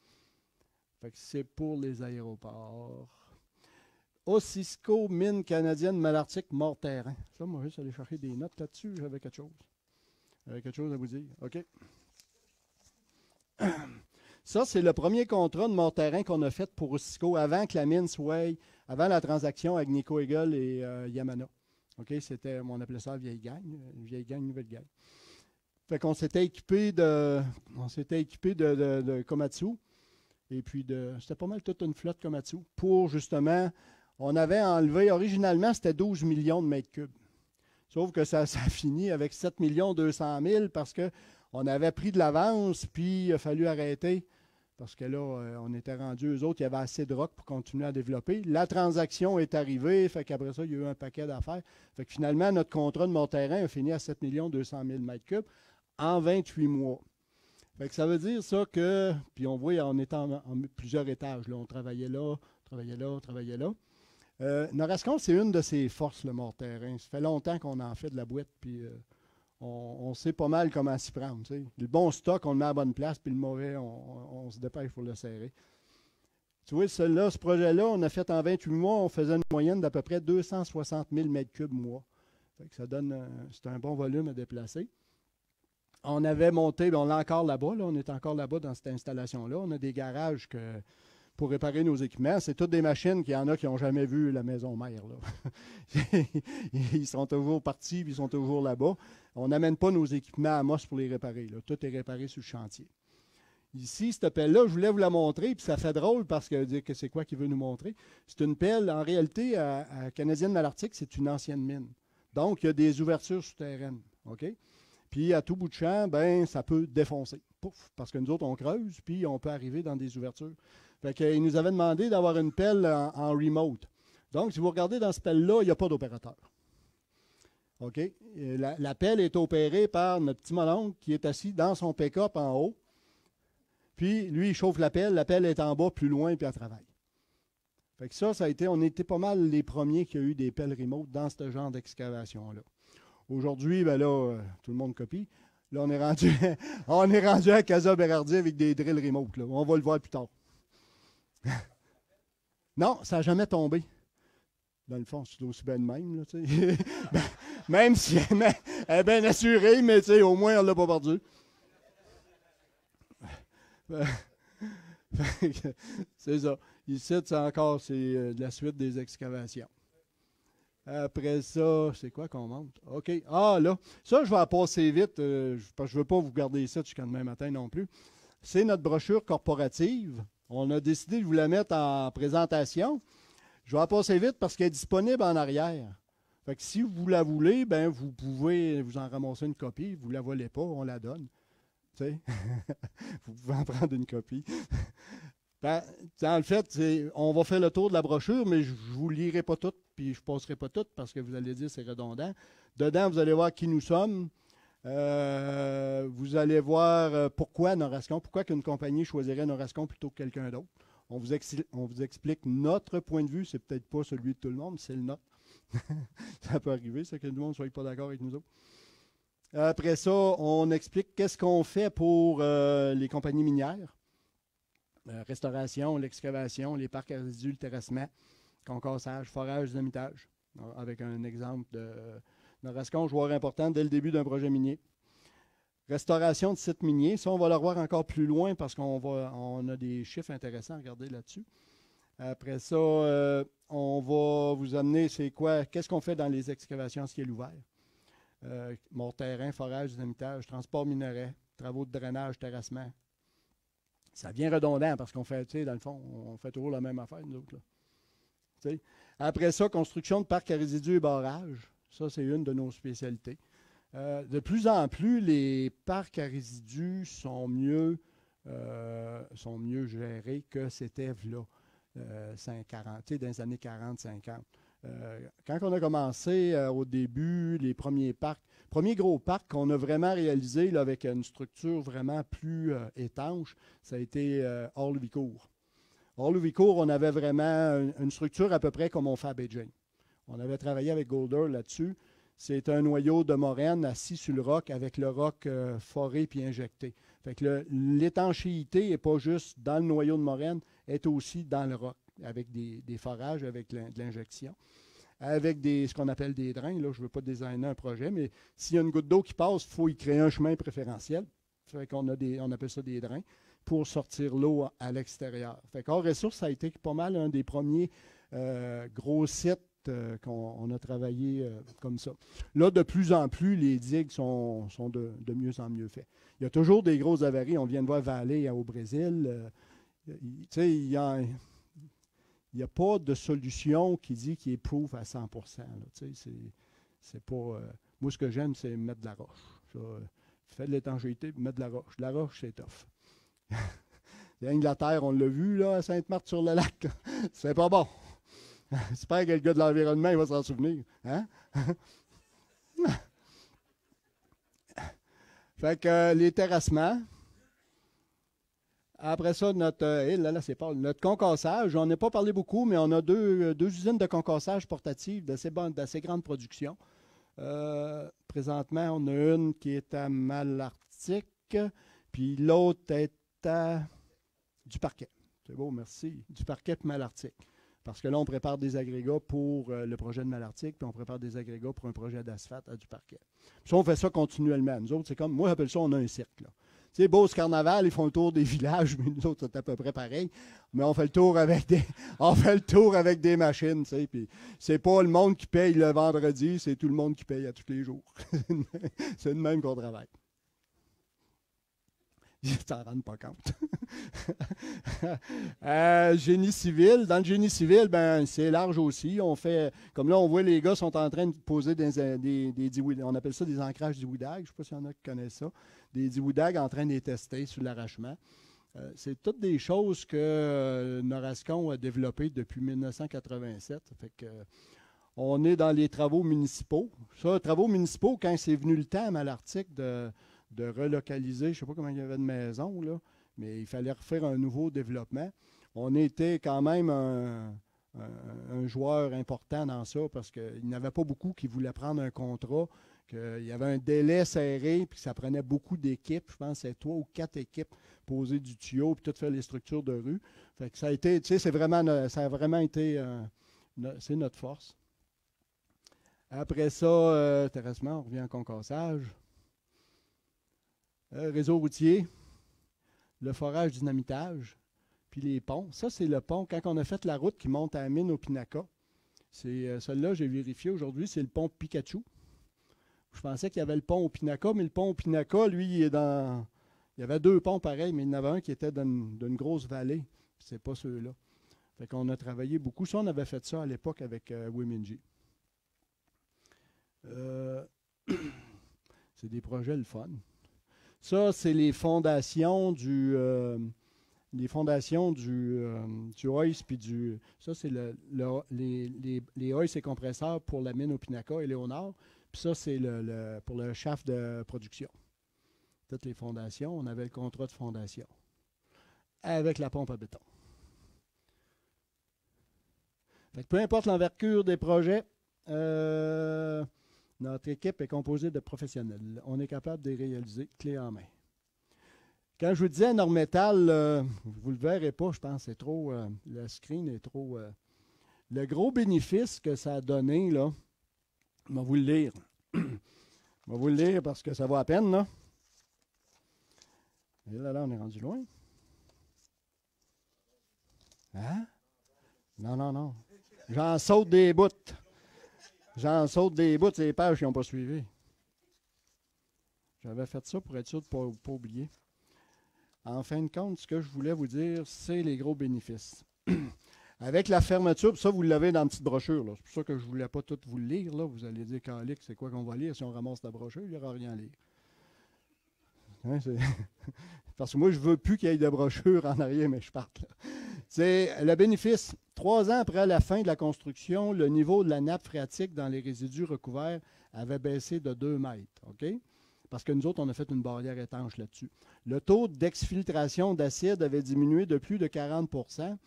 Fait que c'est pour les aéroports. Ossisco, mine canadienne, Malartic, Morterrain. Ça, moi, je vais aller chercher des notes là-dessus. J'avais quelque chose. J'avais quelque chose à vous dire. OK. Ça, c'est le premier contrat de Morterrain qu'on a fait pour Ossisco avant que la mine soit, avant la transaction avec Nico Eagle et Yamana. OK, c'était, on appelait ça la vieille gang, nouvelle gang. Fait qu'on s'était équipé de Komatsu. Et puis, c'était pas mal toute une flotte Komatsu. Pour, justement, on avait enlevé, originalement, c'était 12 millions de mètres cubes. Sauf que ça a fini avec 7 200 000 parce qu'on avait pris de l'avance, puis il a fallu arrêter. Parce que là, on était rendus, eux autres, il y avait assez de rock pour continuer à développer. La transaction est arrivée, fait qu'après ça, il y a eu un paquet d'affaires. Fait que finalement, notre contrat de Morterrain a fini à 7 200 000 mètres cubes en 28 mois. Fait que ça veut dire ça que, puis on voit, on était en plusieurs étages. Là, on travaillait là. Norascon, c'est une de ses forces, le Morterrain. Ça fait longtemps qu'on en fait de la boîte, puis on sait pas mal comment s'y prendre. T'sais. Le bon stock, on le met à la bonne place, puis le mauvais, on se dépêche pour le serrer. Tu vois, ce projet-là, on a fait en 28 mois, on faisait une moyenne d'à peu près 260 000 mètres cubes mois. Fait que ça donne, c'est un bon volume à déplacer. On avait monté, on l'a encore là-bas, là, on est encore là-bas dans cette installation-là. On a des garages pour réparer nos équipements. C'est toutes des machines qu'il y en a qui n'ont jamais vu la maison mère. Là. Ils sont toujours partis, puis ils sont toujours là-bas. On n'amène pas nos équipements à Moss pour les réparer. Là. Tout est réparé sur le chantier. Ici, cette pelle-là, je voulais vous la montrer, puis ça fait drôle parce que c'est quoi qu'il veut nous montrer? C'est une pelle, en réalité, à Canadienne Malartic, c'est une ancienne mine. Donc, il y a des ouvertures souterraines. OK? Puis, à tout bout de champ, ben, ça peut défoncer. Pouf! Parce que nous autres, on creuse, puis on peut arriver dans des ouvertures. Fait qu'il nous avait demandé d'avoir une pelle en remote. Donc, si vous regardez dans cette pelle-là, il n'y a pas d'opérateur. OK? La pelle est opérée par notre petit mononcle qui est assis dans son pick-up en haut. Puis, lui, il chauffe la pelle est en bas, plus loin, puis elle travaille. Fait que ça a été, on était pas mal les premiers qui ont eu des pelles remote dans ce genre d'excavation-là. Aujourd'hui, ben là, tout le monde copie. Là, on est rendu à Casa Berardi avec des drills remote. Là. On va le voir plus tard. Non, ça n'a jamais tombé. Dans le fond, c'est aussi bien de même. Là, même si elle est bien assurée, mais au moins, on ne l'a pas perdu. C'est ça. Ici, c'est encore de la suite des excavations. Après ça, c'est quoi qu'on monte? OK. Ah, là, ça, je vais en passer vite, parce que je ne veux pas vous garder ça jusqu'à demain matin non plus. C'est notre brochure corporative. On a décidé de vous la mettre en présentation. Je vais en passer vite parce qu'elle est disponible en arrière. Fait que si vous la voulez, ben vous pouvez vous en ramasser une copie. Vous ne la volez pas, on la donne. Vous pouvez en prendre une copie. Ben, en fait, on va faire le tour de la brochure, mais je ne vous lirai pas toute, puis je ne passerai pas toute parce que vous allez dire que c'est redondant. Dedans, vous allez voir qui nous sommes. Vous allez voir pourquoi Norascon, pourquoi qu'une compagnie choisirait Norascon plutôt que quelqu'un d'autre. On vous explique notre point de vue, c'est peut-être pas celui de tout le monde, c'est le nôtre. Ça peut arriver, c'est que tout le monde ne soit pas d'accord avec nous autres. Après ça, on explique qu'est-ce qu'on fait pour les compagnies minières. Restauration, l'excavation, les parcs à résidus, le terrassement, concassage, forage, dynamitage. Avec un exemple de Norascon, joueur important dès le début d'un projet minier. Restauration de sites miniers, ça on va le voir encore plus loin parce qu'on a des chiffres intéressants à regarder là-dessus. Après ça, on va vous amener, c'est quoi, qu'est-ce qu'on fait dans les excavations en ciel ouvert? Morterrain, forage, dynamitage, transport minerai, travaux de drainage, terrassement. Ça vient redondant parce qu'on fait, dans le fond, on fait toujours la même affaire, nous autres. Là. Après ça, construction de parcs à résidus et barrages. Ça, c'est une de nos spécialités. De plus en plus, les parcs à résidus sont mieux gérés que c'était là, dans les années 40-50. Quand on a commencé au début, les premiers gros parcs qu'on a vraiment réalisés là, avec une structure vraiment plus étanche, ça a été Hors-Louis-Court. Hors-Louis-Court, on avait vraiment une structure à peu près comme on fait à Beijing. On avait travaillé avec Golder là-dessus. C'est un noyau de moraine assis sur le roc avec le roc foré puis injecté. Fait que l'étanchéité n'est pas juste dans le noyau de moraine, elle est aussi dans le roc, avec des forages, avec de l'injection, avec ce qu'on appelle des drains. Là, je ne veux pas designer un projet, mais s'il y a une goutte d'eau qui passe, il faut y créer un chemin préférentiel. Fait qu'on on appelle ça des drains pour sortir l'eau à l'extérieur. Fait qu'Hors Ressources, ça a été pas mal un des premiers gros sites qu'on a travaillé comme ça. Là, de plus en plus, les digues sont de mieux en mieux faites. Il y a toujours des grosses avaries. On vient de voir Valley au Brésil. Il n'y a pas de solution qui est proof à 100 %. C'est pas, moi, ce que j'aime, c'est mettre de la roche. Fais de l'étanchéité, mettre de la roche. La roche, c'est tough. L'Angleterre, on l'a vu là, à Sainte-Marthe-sur-le-Lac. C'est pas bon. J'espère que le gars de l'environnement, il va s'en souvenir. Hein? Fait que les terrassements. Après ça, notre concassage. On n'a pas parlé beaucoup, mais on a deux usines de concassage portatives d'assez grande production. Présentement, on a une qui est à Malartic, puis l'autre est à Duparquet. C'est beau, merci. Duparquet et Malartic. Parce que là, on prépare des agrégats pour le projet de Malartic, puis on prépare des agrégats pour un projet d'asphalte à Duparquet. Puis ça, on fait ça continuellement. Nous autres, c'est comme, moi, j'appelle ça, on a un cirque. Tu sais, Beauce Carnaval, ils font le tour des villages, mais nous autres, c'est à peu près pareil. Mais on fait le tour avec des machines, tu sais. Puis c'est pas le monde qui paye le vendredi, c'est tout le monde qui paye à tous les jours. C'est le même qu'on travaille. Ils ne s'en rendent pas compte. Génie civil. Dans le génie civil, ben, c'est large aussi. On fait, comme là, on voit les gars sont en train de poser des on appelle ça des ancrages diwoodag. Je ne sais pas s'il y en a qui connaissent ça. Des diwoodag en train de les tester sur l'arrachement. C'est toutes des choses que Norascon a développées depuis 1987. Fait que, on est dans les travaux municipaux. Ça, travaux municipaux, quand c'est venu le temps à Malartic de relocaliser, je ne sais pas comment il y avait de maison, là, mais il fallait refaire un nouveau développement. On était quand même un joueur important dans ça parce qu'il n'y en avait pas beaucoup qui voulaient prendre un contrat, qu'il y avait un délai serré, puis que ça prenait beaucoup d'équipes. Je pense que c'est 3 ou 4 équipes poser du tuyau, puis tout faire les structures de rue. Fait que ça a été, tu sais, ça a vraiment été, c'est notre force. Après ça, terrassement, on revient en concassage. Réseau routier, le forage dynamitage, puis les ponts. Ça, c'est le pont. Quand on a fait la route qui monte à la mine au Pinaca, c'est celui-là, j'ai vérifié aujourd'hui, c'est le pont Pikachu. Je pensais qu'il y avait le pont au Pinaca, mais le pont au Pinaca, lui, il est dans... Il y avait 2 ponts pareils, mais il y en avait un qui était d'une grosse vallée. C'est pas ceux-là. Fait qu'on a travaillé beaucoup. Ça, on avait fait ça à l'époque avec Wiminji. C'est des projets le fun. Ça, c'est les fondations du hoist puis du... Ça, c'est les hoists et compresseurs pour la mine au Pinaca et Léonard. Puis ça, c'est pour le shaft de production. Toutes les fondations, on avait le contrat de fondation avec la pompe à béton. Fait que peu importe l'envergure des projets, notre équipe est composée de professionnels. On est capable de les réaliser clé en main. Quand je vous disais Normetal, vous ne le verrez pas, je pense, c'est trop. Le screen est trop. Le gros bénéfice que ça a donné, là, je vais vous le lire. Je vais vous le lire parce que ça vaut à peine, là. Et là, on est rendu loin. Hein? Non. J'en saute des bouts. C'est les pages qui n'ont pas suivi. J'avais fait ça pour être sûr de ne pas oublier. En fin de compte, ce que je voulais vous dire, c'est les gros bénéfices. Avec la fermeture, ça, vous l'avez dans une petite brochure. C'est pour ça que je ne voulais pas tout vous le lire. Là. Vous allez dire, Calique, c'est quoi qu'on va lire? Si on ramasse la brochure, il n'y aura rien à lire. Hein, parce que moi, je ne veux plus qu'il y ait de brochures en arrière, mais je parte là. C'est le bénéfice. 3 ans après la fin de la construction, le niveau de la nappe phréatique dans les résidus recouverts avait baissé de 2 mètres. OK? Parce que nous autres, on a fait une barrière étanche là-dessus. Le taux d'exfiltration d'acide avait diminué de plus de 40 %.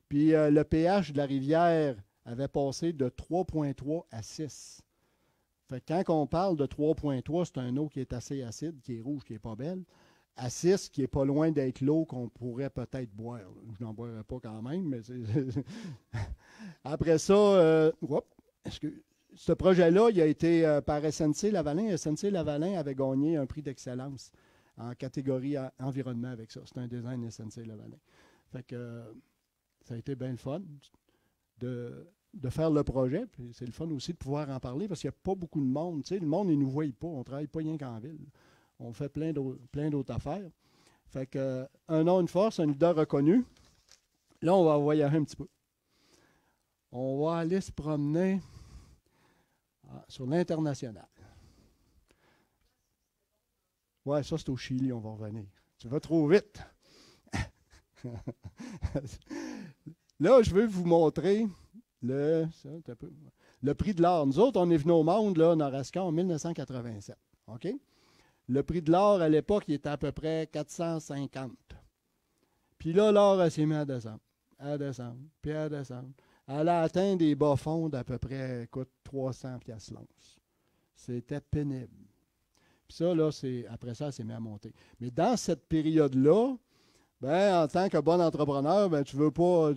Puis le pH de la rivière avait passé de 3,3 à 6. Fait que quand on parle de 3,3, c'est un eau qui est assez acide, qui est rouge, qui n'est pas belle. À 6, qui n'est pas loin d'être l'eau qu'on pourrait peut-être boire. Je n'en boirais pas quand même, mais Après ça, ce projet-là, il a été par SNC-Lavalin. SNC-Lavalin avait gagné un prix d'excellence en catégorie environnement avec ça. C'est un design SNC-Lavalin. Fait que ça a été bien le fun de faire le projet. Puis c'est le fun aussi de pouvoir en parler parce qu'il n'y a pas beaucoup de monde. Tu sais, le monde, il ne nous voit pas. On ne travaille pas rien qu'en ville. On fait plein d'autres affaires. Fait que un nom, une force, un leader reconnu. Là, on va voyager un petit peu. On va aller se promener sur l'international. Ouais, ça, c'est au Chili, on va revenir. Tu vas trop vite. Là, je veux vous montrer le prix de l'or. Nous autres, on est venus au monde, là, Norascon, en 1987. OK? Le prix de l'or, à l'époque, il était à peu près 450. Puis là, l'or, elle s'est mise à descendre, puis à descendre. Elle a atteint des bas-fonds d'à peu près, écoute, 300 piastres l'once. C'était pénible. Puis ça, là, après ça, elle s'est mise à monter. Mais dans cette période-là, ben, en tant que bon entrepreneur, ben, tu veux pas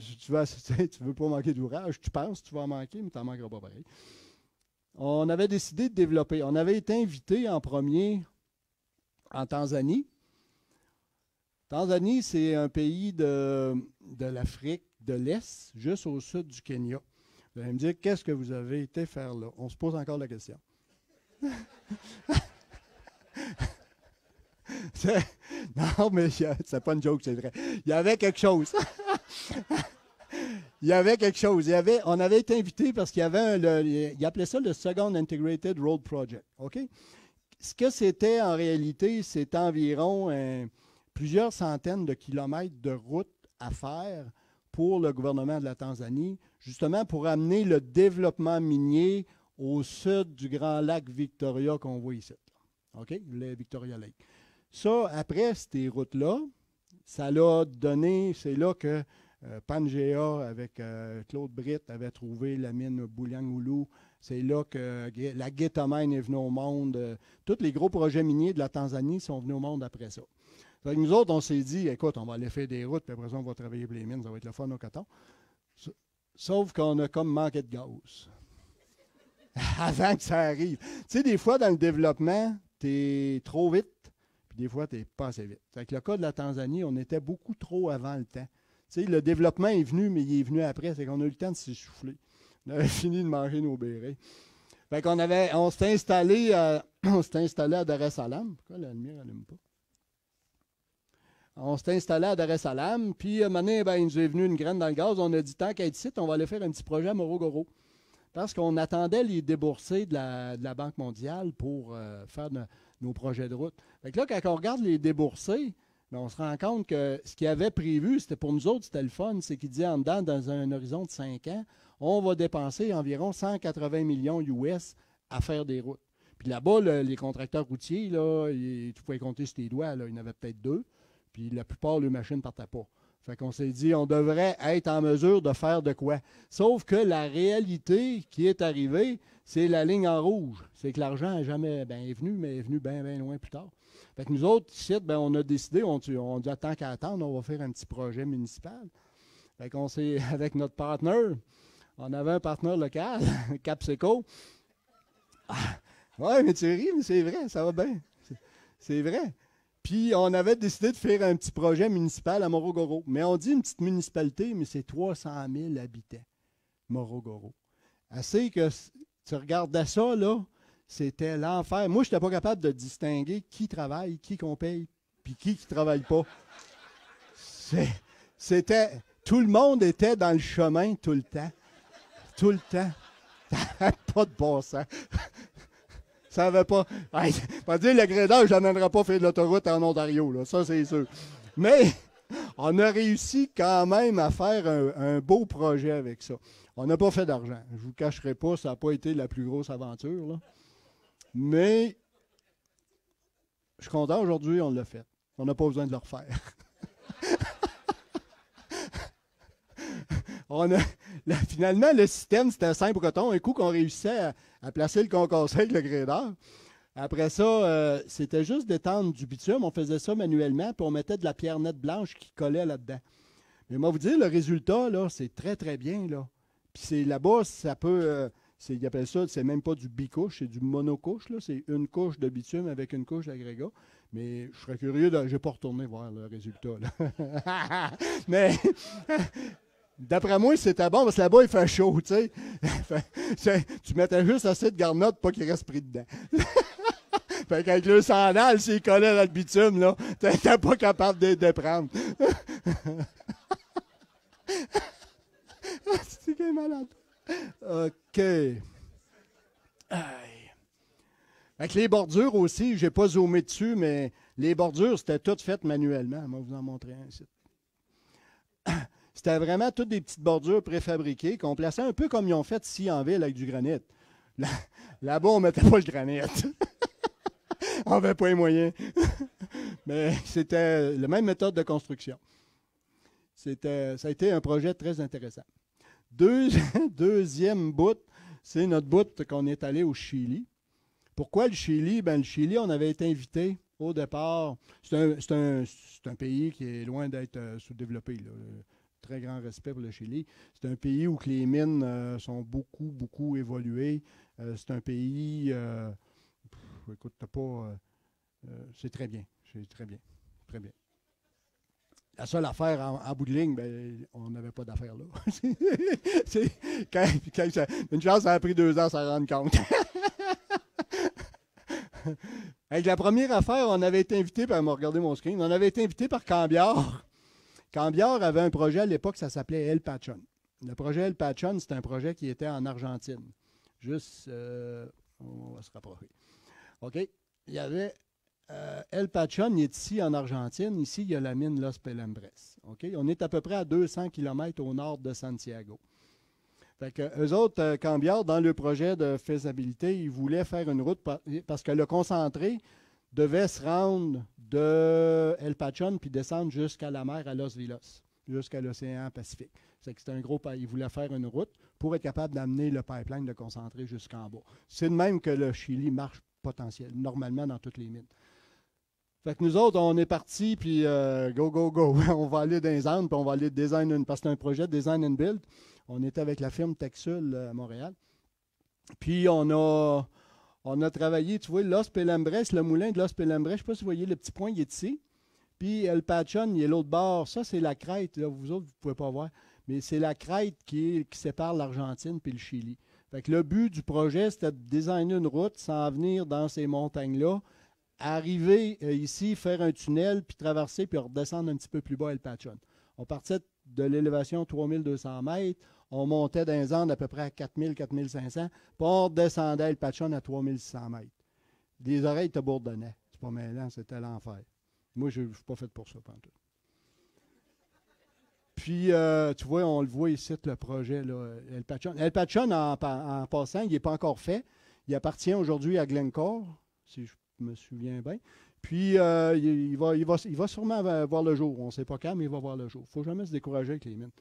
manquer d'ouvrage. Tu penses que tu vas en manquer, mais tu n'en manqueras pas pareil. On avait décidé de développer. On avait été invité en premier en Tanzanie. Tanzanie, c'est un pays de l'Afrique de l'Est, juste au sud du Kenya. Vous allez me dire, qu'est-ce que vous avez été faire là? On se pose encore la question. Non, mais c'est pas une joke, c'est vrai. Il y avait quelque chose. On avait été invité parce qu'il y avait il appelait ça le Second Integrated Road Project. OK? Ce que c'était en réalité, c'est environ plusieurs centaines de kilomètres de route à faire pour le gouvernement de la Tanzanie, justement pour amener le développement minier au sud du grand lac Victoria qu'on voit ici. OK? Le Victoria Lake. Ça, après ces routes-là, ça l'a donné, c'est là que Pangea, avec Claude Britt, avait trouvé la mine Bulyanhulu. C'est là que la Geita Mine est venue au monde. Tous les gros projets miniers de la Tanzanie sont venus au monde après ça. Donc nous autres, on s'est dit, écoute, on va aller faire des routes, puis après ça, on va travailler pour les mines, ça va être le fun au coton. Sauf qu'on a comme manqué de gaz. Avant que ça arrive. Tu sais, des fois, dans le développement, tu es trop vite, puis des fois, tu n'es pas assez vite. Avec le cas de la Tanzanie, on était beaucoup trop avant le temps. Tu sais, le développement est venu, mais il est venu après. C'est qu'on a eu le temps de s'essouffler. On avait fini de manger nos bérets. Fait qu'on on s'était installé à Dar es Salaam. Pourquoi la lumière n'allume pas? On s'était installé à Dar es Salaam, puis à un moment donné, il nous est venu une graine dans le gaz. On a dit, tant qu'à être ici, on va aller faire un petit projet à Morogoro. Parce qu'on attendait les déboursés de la Banque mondiale pour faire nos projets de route. Fait que là, quand on regarde les déboursés, on se rend compte que ce qu'ils avaient prévu, c'était pour nous autres, c'était le fun, c'est qu'ils disaient en dedans, dans un horizon de 5 ans, on va dépenser environ 180 millions US à faire des routes. Puis là-bas, les contracteurs routiers, là, tu pouvais compter sur tes doigts, là, il y en avait peut-être 2, puis la plupart, les machines ne partaient pas. Fait qu'on s'est dit, on devrait être en mesure de faire de quoi. Sauf que la réalité qui est arrivée, c'est la ligne en rouge. C'est que l'argent n'est jamais est venu, mais est venu bien loin plus tard. Fait que nous autres, ici, on a décidé, on dit, tant qu'à attendre, on va faire un petit projet municipal. Fait qu'on s'est, avec notre partenaire, on avait un partenaire local, Capseco. Oui, mais tu ris, mais c'est vrai, ça va bien. C'est vrai. Puis, on avait décidé de faire un petit projet municipal à Morogoro. Mais on dit une petite municipalité, mais c'est 300 000 habitants, Morogoro. Assez que tu regardais ça, là, c'était l'enfer. Moi, je n'étais pas capable de distinguer qui travaille, qui qu'on paye, puis qui ne travaille pas. C'était... Tout le monde était dans le chemin tout le temps. Tout le temps. Pas de bon sens. Ça n'avait pas... Pas dire le gradage, je n'amènerai pas faire de l'autoroute en Ontario, là, ça c'est sûr. Mais on a réussi quand même à faire un beau projet avec ça. On n'a pas fait d'argent. Je ne vous cacherai pas, ça n'a pas été la plus grosse aventure, là. Mais je suis content, aujourd'hui, on l'a fait. On n'a pas besoin de le refaire. Finalement, le système, c'était simple breton. Un coup qu'on réussissait à placer le concassé avec le gradeur. Après ça, c'était juste d'étendre du bitume. On faisait ça manuellement, puis on mettait de la pierre nette blanche qui collait là-dedans. Mais moi, vous dire, le résultat, là, c'est très, très bien, là. Puis là-bas, ça peut... ils appellent ça, c'est même pas du bicouche, c'est du monocouche, là. C'est une couche de bitume avec une couche d'agrégat. Mais je serais curieux, je n'ai pas retourné voir le résultat, là. Mais... D'après moi, c'était bon parce que là-bas, il fait chaud, tu sais. Tu mettais juste assez de garnottes pour pas qu'il reste pris dedans. Fait qu'avec le sandal, s'il collait dans le bitume, là, t'étais pas capable de prendre. C'est qu'il est malade. OK. Aïe. Avec les bordures aussi, j'ai pas zoomé dessus, mais les bordures, c'était toutes faites manuellement. Moi, vous en montrer un ici. C'était vraiment toutes des petites bordures préfabriquées qu'on plaçait un peu comme ils ont fait ici en ville avec du granit. Là-bas, on ne mettait pas le granit. On n'avait pas les moyens. Mais c'était la même méthode de construction. Ça a été un projet très intéressant. Deuxième bout, c'est notre bout qu'on est allé au Chili. Pourquoi le Chili? Ben, le Chili, on avait été invité au départ. C'est un pays qui est loin d'être sous-développé, là. Très grand respect pour le Chili. C'est un pays où les mines sont beaucoup, beaucoup évoluées. C'est un pays... écoute, t'as pas... c'est très bien. C'est très bien. Très bien. La seule affaire en bout de ligne, ben, on n'avait pas d'affaire là. Une chance, ça a pris 2 ans à s'en rendre compte. Avec la première affaire, on avait été invité, puis elle m'a regardé mon screen, on avait été invité par Cambiar. Cambiar avait un projet à l'époque, ça s'appelait El Pachón. Le projet El Pachón, c'était un projet qui était en Argentine. Juste, on va se rapprocher. OK? Il y avait El Pachón, il est ici en Argentine. Ici, il y a la mine Los Pelambres. OK? On est à peu près à 200 km au nord de Santiago. Fait que eux autres, Cambiar, dans le projet de faisabilité, ils voulaient faire une route parce que le concentré devait se rendre de El Pachón puis descendre jusqu'à la mer à Los Vilos, jusqu'à l'océan Pacifique. C'est que c'était un gros pays. Ils voulaient faire une route pour être capable d'amener le pipeline de concentré jusqu'en bas. C'est de même que le Chili marche normalement dans toutes les mines. Fait que nous autres, on est partis, puis go, go, go. On va aller dans les Andes, puis on va aller design, parce que c'est un projet de design and build. On était avec la firme Texul à Montréal. Puis on a travaillé, tu vois, Los Pelambres, le moulin de Los Pelambres, je ne sais pas si vous voyez le petit point, il est ici. Puis El Pachón, il est l'autre bord. Ça, c'est la crête. Là, vous autres, vous ne pouvez pas voir. Mais c'est la crête qui sépare l'Argentine puis le Chili. Fait que le but du projet, c'était de designer une route, s'en venir dans ces montagnes-là, arriver ici, faire un tunnel, puis traverser, puis redescendre un petit peu plus bas El Pachón. On partait de l'élévation 3200 mètres. On montait dans les Andes à peu près à 4000, 4500, puis on descendait El Pachón à 3600 mètres. Les oreilles te bourdonnaient. C'est pas mêlant, c'était l'enfer. Moi, je ne suis pas fait pour ça, pantoute. Puis, tu vois, on le voit ici, le projet, là, El Pachón. El Pachón, en passant, il n'est pas encore fait. Il appartient aujourd'hui à Glencore, si je me souviens bien. Puis, il va sûrement voir le jour. On ne sait pas quand, mais il va voir le jour. Il ne faut jamais se décourager avec les mines.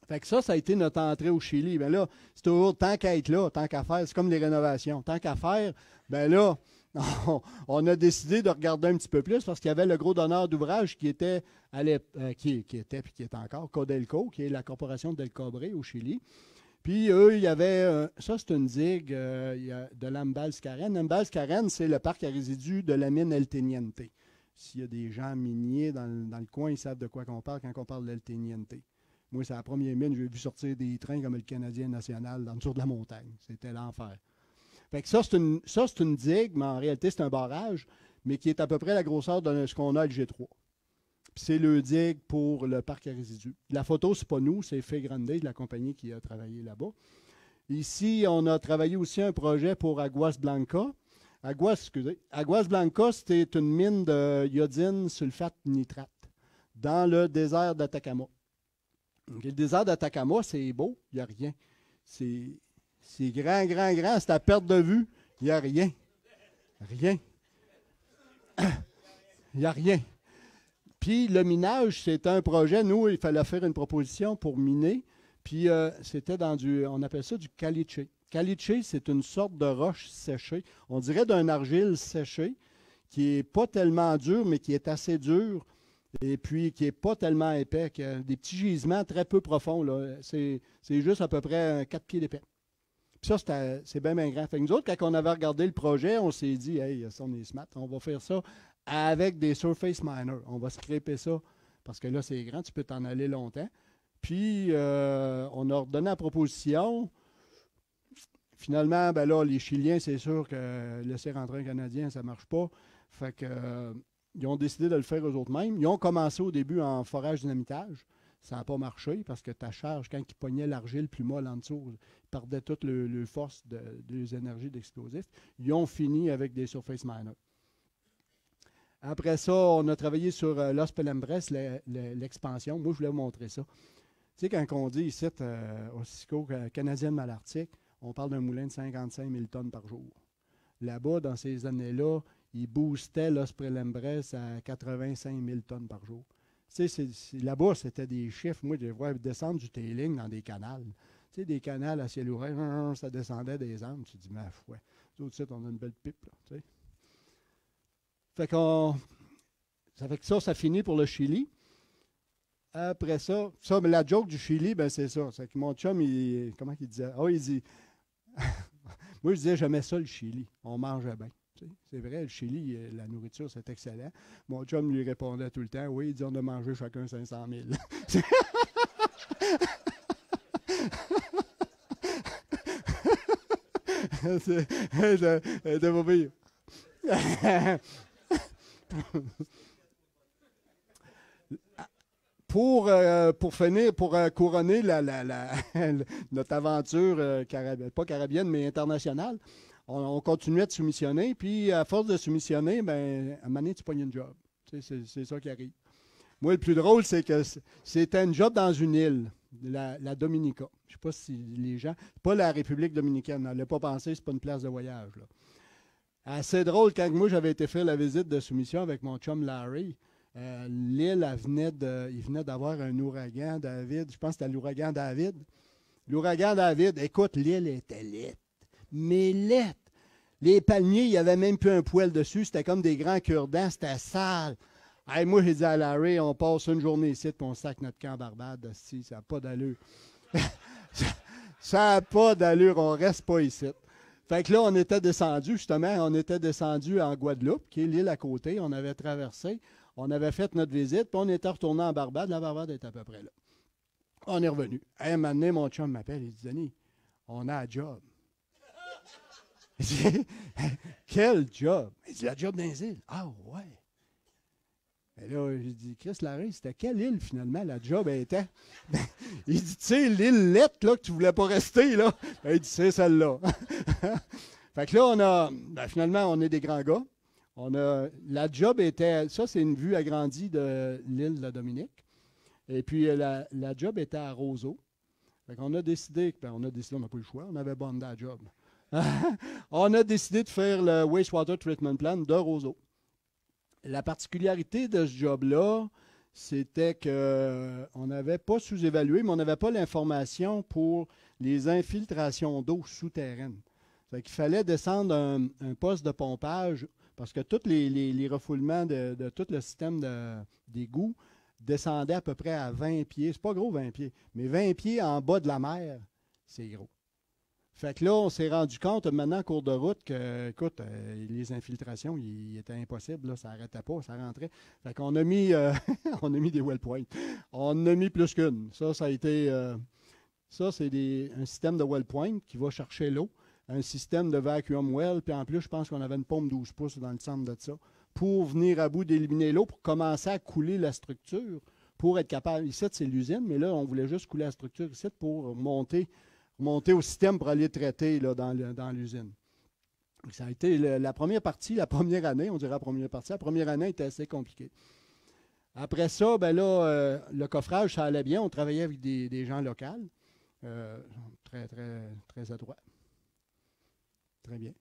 Fait que ça a été notre entrée au Chili. Bien là, c'est toujours tant qu'à être là, tant qu'à faire, c'est comme les rénovations. Tant qu'à faire, bien là, on a décidé de regarder un petit peu plus parce qu'il y avait le gros donneur d'ouvrage qui était, qui était puis qui est encore, Codelco, qui est la corporation Del Cobre au Chili. Puis eux, il y avait, ça c'est une digue de l'Ambals-Carène. Ambals-Carène, c'est le parc à résidus de la mine El Teniente. S'il y a des gens miniers dans le coin, ils savent de quoi qu'on parle quand on parle d'El Teniente. Moi, c'est la première mine, j'ai vu sortir des trains comme le Canadien national dans le tour de la montagne. C'était l'enfer. Fait que ça, c'est une digue, mais en réalité, c'est un barrage, mais qui est à peu près la grosseur de ce qu'on a à G3. Puis c'est le digue pour le parc à résidus. La photo, c'est pas nous, c'est Fe Grande, la compagnie qui a travaillé là-bas. Ici, on a travaillé aussi un projet pour Aguas Blancas. excusez. Aguas Blancas, c'est une mine de iodine sulfate nitrate dans le désert d'Atacama. Le désert d'Atacama, c'est beau, il n'y a rien. C'est grand, grand, grand, c'est à perte de vue, il n'y a rien. Rien. Il n'y a rien. Puis le minage, c'était un projet. Nous, il fallait faire une proposition pour miner. Puis c'était on appelle ça du caliche. Caliche, c'est une sorte de roche séchée. On dirait d'un argile séchée qui n'est pas tellement dur, mais qui est assez dur. Et puis qui n'est pas tellement épais. Qui a des petits gisements très peu profonds. C'est juste à peu près 4 pieds d'épais. Puis ça, c'est bien, bien grand. Fait que nous autres, quand on avait regardé le projet, on s'est dit, hey, ça, on est smart, on va faire ça avec des surface miners. On va scraper ça parce que là, c'est grand, tu peux t'en aller longtemps. Puis, on a redonné la proposition. Finalement, ben là, les Chiliens, c'est sûr que laisser rentrer un Canadien, ça ne marche pas. Fait que, ils ont décidé de le faire eux autres mêmes. Ils ont commencé au début en forage dynamitage. Ça n'a pas marché parce que ta charge, quand ils pognaient l'argile plus molle en dessous, ils perdaient toute le force des énergies d'explosifs. Ils ont fini avec des surface miners. Après ça, on a travaillé sur Los Pelambres, l'expansion. Moi, je voulais vous montrer ça. Tu sais, quand on dit ici, au CICO canadienne Malartic, on parle d'un moulin de 55 000 tonnes par jour. Là-bas, dans ces années-là, ils boostaient Los Pelambres à 85 000 tonnes par jour. Tu sais, là-bas, c'était des chiffres. Moi, je les vois descendre du tailing dans des canals. Tu sais, des canals à ciel ouvert, ça descendait des Andes. Tu te dis, ma foi, tout de suite, on a une belle pipe, là, tu sais. Fait que ça finit pour le Chili. Après ça, mais la joke du Chili, ben c'est ça. C'est que mon chum, comment il disait? Il dit, moi, je disais, j'aimais ça, le Chili. On mangeait bien. C'est vrai, le Chili, la nourriture, c'est excellent. Mon chum lui répondait tout le temps, oui, il dit, on a mangé chacun 500 000. C'était pas pire. Pour finir, pour couronner notre aventure, pas carabienne, mais internationale, on continuait de soumissionner. Puis, à force de soumissionner, ben, à un moment donné, tu pognes une job. C'est ça qui arrive. Moi, le plus drôle, c'est que c'était un job dans une île, la Dominica. Je ne sais pas si les gens... Pas la République dominicaine, on n'allait pas penser, c'est pas une place de voyage, là. Assez drôle, quand moi, j'avais été faire la visite de soumission avec mon chum Larry, l'île, il venait d'avoir un ouragan David. Je pense que c'était l'ouragan David. L'ouragan David, écoute, l'île était laite. Mais laite. Les palmiers, il n'y avait même plus un poil dessus. C'était comme des grands cure-dents. C'était sale. Hey, moi, j'ai dit à Larry, on passe une journée ici, puis on sac notre camp Barbade. Ça n'a pas d'allure. Ça n'a pas d'allure. On ne reste pas ici. Fait que là, on était descendu, justement, en Guadeloupe, qui est l'île à côté. On avait traversé. On avait fait notre visite, puis on était retourné en Barbade. La Barbade est à peu près là. On est revenu. Un moment donné, mon chum m'appelle. Il dit, Denis, on a un job. Il dit, quel job? Il dit, la job dans les îles. Ah ouais. Et là, j'ai dit, Chris Larry, c'était quelle île finalement la job était? Il dit, tu sais, l'île Lette, là, que tu voulais pas rester, là. Il dit, c'est celle-là. Fait que là, finalement, on est des grands gars. La job était, ça c'est une vue agrandie de l'île de la Dominique. Et puis la job était à Roseau. Fait qu'on a décidé, on n'a pas eu le choix, on avait bondé la job. On a décidé de faire le Wastewater Treatment Plant de Roseau. La particularité de ce job-là, c'était qu'on n'avait pas sous-évalué, mais on n'avait pas l'information pour les infiltrations d'eau souterraines. Fait qu'il fallait descendre un poste de pompage parce que tous les refoulements de tout le système d'égout descendaient à peu près à 20 pieds. C'est pas gros, 20 pieds, mais 20 pieds en bas de la mer, c'est gros. Fait que là, on s'est rendu compte maintenant en cours de route que, écoute, les infiltrations, il était impossible, là, ça n'arrêtait pas, ça rentrait. Fait qu'on a mis, on a mis des well points. On en a mis plus qu'une. Ça a été, ça c'est un système de well point qui va chercher l'eau, un système de vacuum well, puis en plus, je pense qu'on avait une pompe 12 pouces dans le centre de ça, pour venir à bout d'éliminer l'eau, pour commencer à couler la structure, pour être capable. Ici, c'est l'usine, mais là, on voulait juste couler la structure ici pour monter au système pour aller traiter là, dans l'usine. Ça a été la première partie, la première année, on dirait la première partie. La première année était assez compliquée. Après ça, ben là, le coffrage, ça allait bien. On travaillait avec des gens locaux. Très, très, très adroits. Très bien.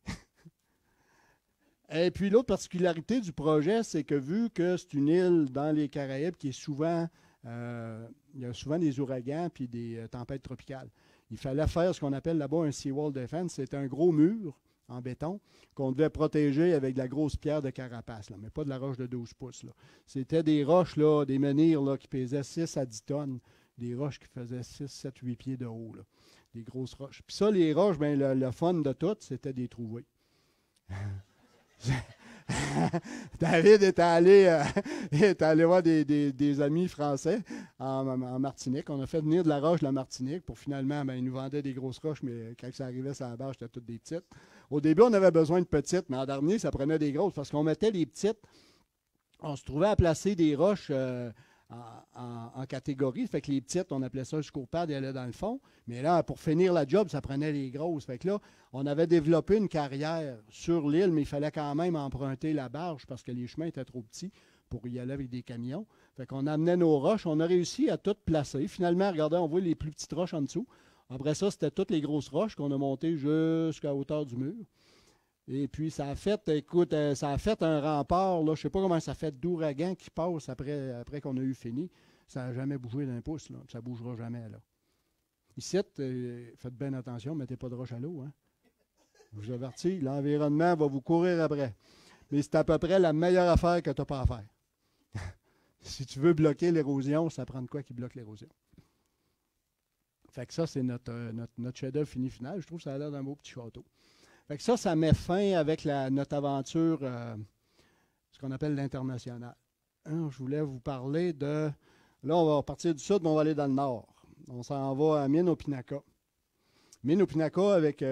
Et puis l'autre particularité du projet, c'est que vu que c'est une île dans les Caraïbes qui est souvent, il y a souvent des ouragans puis des tempêtes tropicales. Il fallait faire ce qu'on appelle là-bas un seawall defense. C'est un gros mur en béton qu'on devait protéger avec de la grosse pierre de carapace, là, mais pas de la roche de 12 pouces. C'était des roches, là, des menhirs là, qui pesaient 6 à 10 tonnes, des roches qui faisaient 6, 7, 8 pieds de haut, là, des grosses roches. Puis ça, les roches, ben, le fun de tout, c'était des trouver. David est allé voir des amis français en Martinique. On a fait venir de la roche de la Martinique pour finalement, ben, ils nous vendaient des grosses roches, mais quand ça arrivait sur la barre, c'était toutes des petites. Au début, on avait besoin de petites, mais en dernier, ça prenait des grosses parce qu'on mettait les petites. On se trouvait à placer des roches en catégorie. Fait que les petites, on appelait ça jusqu'au pad et allaient dans le fond. Mais là, pour finir la job, ça prenait les grosses. Fait que là, on avait développé une carrière sur l'île, mais il fallait quand même emprunter la barge parce que les chemins étaient trop petits pour y aller avec des camions. Fait qu'on amenait nos roches. On a réussi à toutes placer. Finalement, regardez, on voit les plus petites roches en dessous. Après ça, c'était toutes les grosses roches qu'on a montées jusqu'à hauteur du mur. Et puis, ça a fait, écoute, ça a fait un rempart, là, je ne sais pas comment ça fait d'ouragan qui passe après qu'on a eu fini. Ça n'a jamais bougé d'un pouce, là. Ça ne bougera jamais, là. Ici, faites bien attention, ne mettez pas de roche à l'eau, hein. Je vous avertis, l'environnement va vous courir après. Mais c'est à peu près la meilleure affaire que tu n'as pas à faire. Si tu veux bloquer l'érosion, ça prend de quoi qui bloque l'érosion? Fait que ça, c'est notre chef-d'œuvre final. Je trouve que ça a l'air d'un beau petit château. Fait que ça met fin avec notre aventure, ce qu'on appelle l'international. Je voulais vous parler de... Là, on va partir du sud, mais on va aller dans le nord. On s'en va à Minopinaka. Minopinaka, avec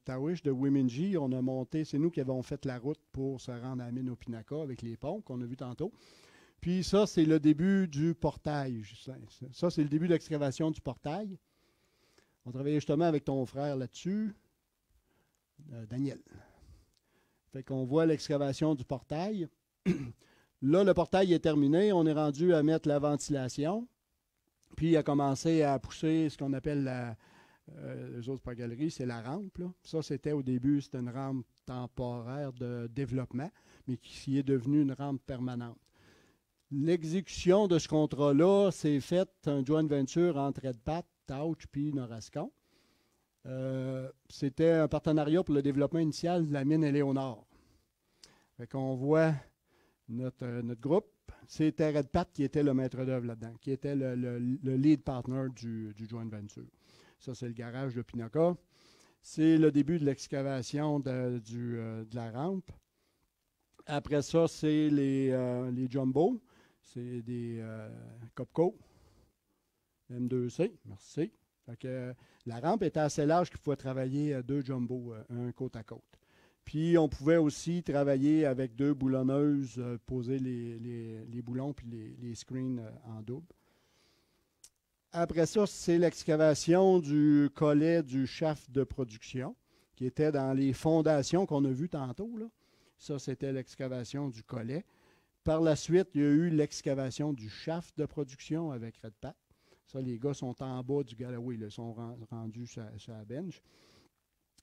Tawish de Wiminji, on a monté, c'est nous qui avons fait la route pour se rendre à Minopinaka avec les ponts qu'on a vus tantôt. Puis ça, c'est le début du portail. Ça, c'est le début de l'excavation du portail. On travaillait justement avec ton frère là-dessus, Daniel. Fait qu'on voit l'excavation du portail. Là, le portail est terminé. On est rendu à mettre la ventilation. Puis, il a commencé à pousser ce qu'on appelle les autres par galerie, c'est la rampe. Là. Ça, c'était au début, c'était une rampe temporaire de développement, mais qui est devenue une rampe permanente. L'exécution de ce contrat-là s'est faite un joint venture entre Redpat, Touch puis Norascon. C'était un partenariat pour le développement initial de la mine Éléonore. Fait qu'on voit notre groupe. C'était Redpat qui était le maître d'œuvre là-dedans, qui était le lead partner du joint venture. Ça, c'est le garage de Pinaka. C'est le début de l'excavation de la rampe. Après ça, c'est les Jumbo. C'est des Copco. M2C. Merci. Fait que, la rampe était assez large qu'il pouvait travailler à 2 Jumbo, un côte à côte. Puis, on pouvait aussi travailler avec 2 boulonneuses, poser les boulons puis les screens en double. Après ça, c'est l'excavation du collet du shaft de production, qui était dans les fondations qu'on a vues tantôt, là. Ça, c'était l'excavation du collet. Par la suite, il y a eu l'excavation du shaft de production avec Redpat. Ça, les gars sont en bas du Galloway, ils sont rendus sur la bench.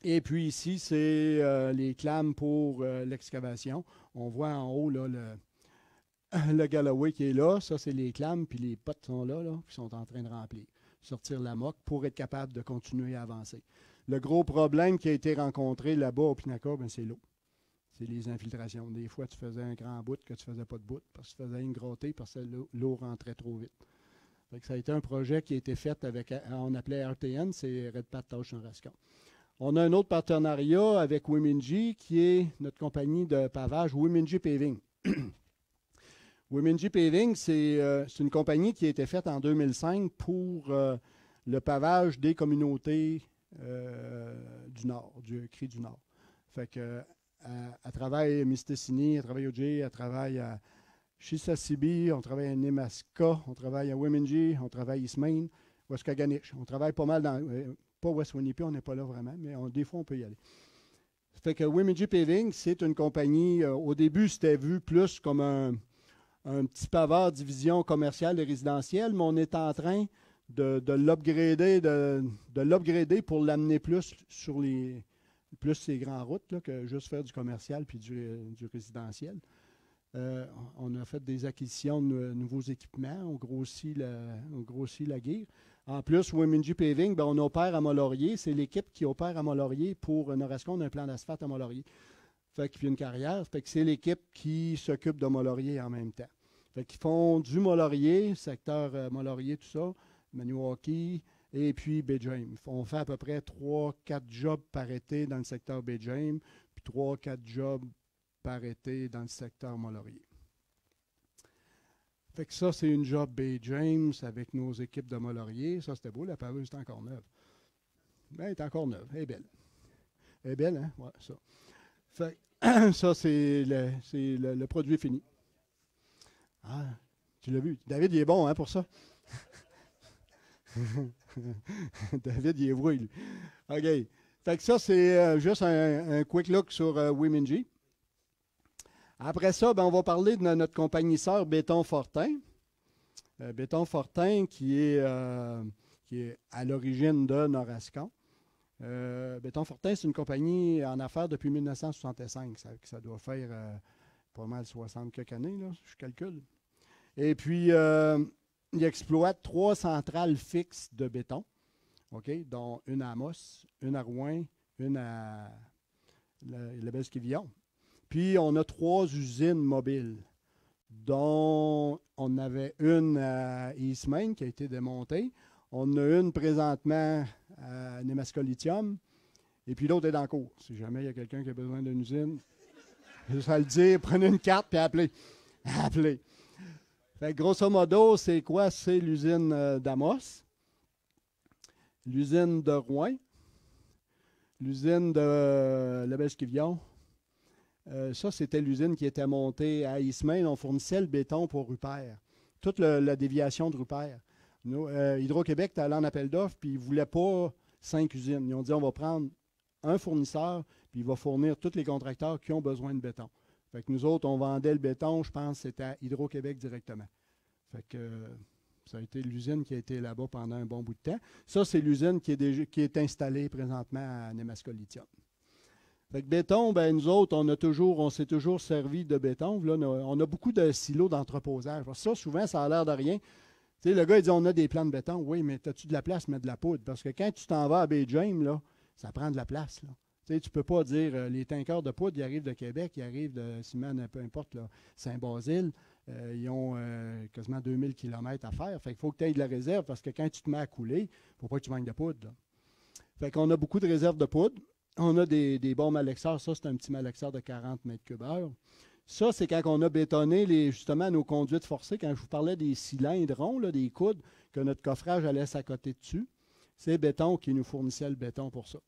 Et puis ici, c'est les clames pour l'excavation. On voit en haut là, le Galloway qui est là. Ça, c'est les clames, puis les potes sont là, qui sont en train de remplir, sortir la moque pour être capable de continuer à avancer. Le gros problème qui a été rencontré là-bas au Pinaka, ben, c'est l'eau. C'est les infiltrations. Des fois, tu faisais un grand bout que tu ne faisais pas de bout parce que tu faisais une grotter parce que l'eau rentrait trop vite. Fait que ça a été un projet qui a été fait avec, on appelait RTN, c'est Redpat Touch Norascon. On a un autre partenariat avec Wiminji qui est notre compagnie de pavage, Wiminji Paving. Wiminji Paving, c'est une compagnie qui a été faite en 2005 pour le pavage des communautés du Nord, du Cri du Nord. Fait que elle travaille à Mistassini, elle travaille au J, elle travaille à Chisasibi, on travaille à Nemaska, on travaille à Wiminji, on travaille à Ismain, Waskaganish. On travaille pas mal dans... pas West Winnipeg, on n'est pas là vraiment, mais des fois, on peut y aller. Fait que Wimigi Paving, c'est une compagnie, au début, c'était vu plus comme un petit pavard division commerciale et résidentielle, mais on est en train de l'upgrader pour l'amener plus sur ces grandes routes là, que juste faire du commercial puis du résidentiel. On a fait des acquisitions de nouveaux équipements, on grossit la guire. En plus, Wimigi Paving, on opère à Mont-Laurier. C'est l'équipe qui opère à Mont-Laurier pour Norascon. On a un plan d'asphalte à Mont-Laurier. Fait qu'il y a une carrière. Fait que c'est l'équipe qui s'occupe de Mont-Laurier en même temps. Fait qu'ils font du Mont-Laurier, secteur Mont-Laurier, tout ça, Maniwaki, et puis Baie-James. On fait à peu près 3-4 jobs par été dans le secteur Baie-James, puis 3-4 jobs par été dans le secteur Mont-Laurier. Fait que ça, c'est une job Baie-James avec nos équipes de Mont-Laurier. Ça, c'était beau, la pareuse est encore neuve. Bien, elle est encore neuve, elle est belle. Elle est belle, hein? Ouais, ça. Fait ça, c'est le produit fini. Ah, tu l'as vu. David, il est bon, hein, pour ça. David, il est voué, lui. OK. Fait que ça, c'est juste un quick look sur Wimigi. Après ça, on va parler de notre compagnie sœur Béton Fortin. Béton Fortin qui est à l'origine de Norascon. Béton Fortin, c'est une compagnie en affaires depuis 1965. Ça doit faire pas mal 60 quelques années, là, je calcule. Et puis, il exploite 3 centrales fixes de béton, okay, dont une à Amos, une à Rouen, une à Lebesgue-Quivillon. Puis, on a 3 usines mobiles, dont on avait une à Eastmain qui a été démontée. On en a une présentement à Nemasco-Lithium. Et puis, l'autre est dans le cours. Si jamais il y a quelqu'un qui a besoin d'une usine, juste à le dire, prenez une carte et appelez. Appelez. Fait que grosso modo, c'est quoi? C'est l'usine d'Amos, l'usine de Rouen, l'usine de Lebesgue-Quivillon. Ça, c'était l'usine qui était montée à Eastmain. On fournissait le béton pour Rupert. Toute la déviation de Rupert. Hydro-Québec était allé en appel d'offres, puis ils ne voulaient pas 5 usines. Ils ont dit, on va prendre un fournisseur, puis il va fournir tous les contracteurs qui ont besoin de béton. Fait que nous autres, on vendait le béton, je pense, c'était à Hydro-Québec directement. Fait que ça a été l'usine qui a été là-bas pendant un bon bout de temps. Ça, c'est l'usine qui est installée présentement à Nemasco-Lithium. Fait que béton, nous autres, on s'est toujours servi de béton. Là, on a beaucoup de silos d'entreposage. Ça, souvent, ça a l'air de rien. Tu sais, le gars, il dit, on a des plans de béton. Oui, mais as-tu de la place, mettre de la poudre? Parce que quand tu t'en vas à Baie-James, là, ça prend de la place, là. Tu ne peux pas dire, les tankers de poudre, ils arrivent de Québec, ils arrivent de Simone, peu importe, Saint-Basile, ils ont quasiment 2000 km à faire. Fait qu'il faut que tu aies de la réserve parce que quand tu te mets à couler, il ne faut pas que tu manques de poudre. Là. Fait qu'on a beaucoup de réserves de poudre. On a des bons malaxeurs. Ça, c'est un petit malaxeur de 40 mètres cubes heure. Ça, c'est quand on a bétonné justement nos conduites forcées. Quand je vous parlais des cylindres ronds, là, des coudes, que notre coffrage allait s'accoter dessus, c'est Béton qui nous fournissait le béton pour ça.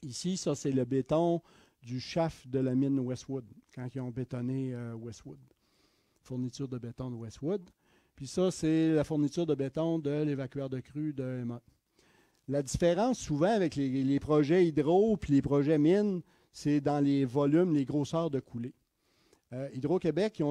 Ici, ça, c'est le béton du shaft de la mine Westwood, quand ils ont bétonné Westwood. Fourniture de béton de Westwood. Puis ça, c'est la fourniture de béton de l'évacueur de crue de Emma. La différence, souvent, avec les projets hydro puis les projets mines, c'est dans les volumes, les grosseurs de coulée. Hydro-Québec,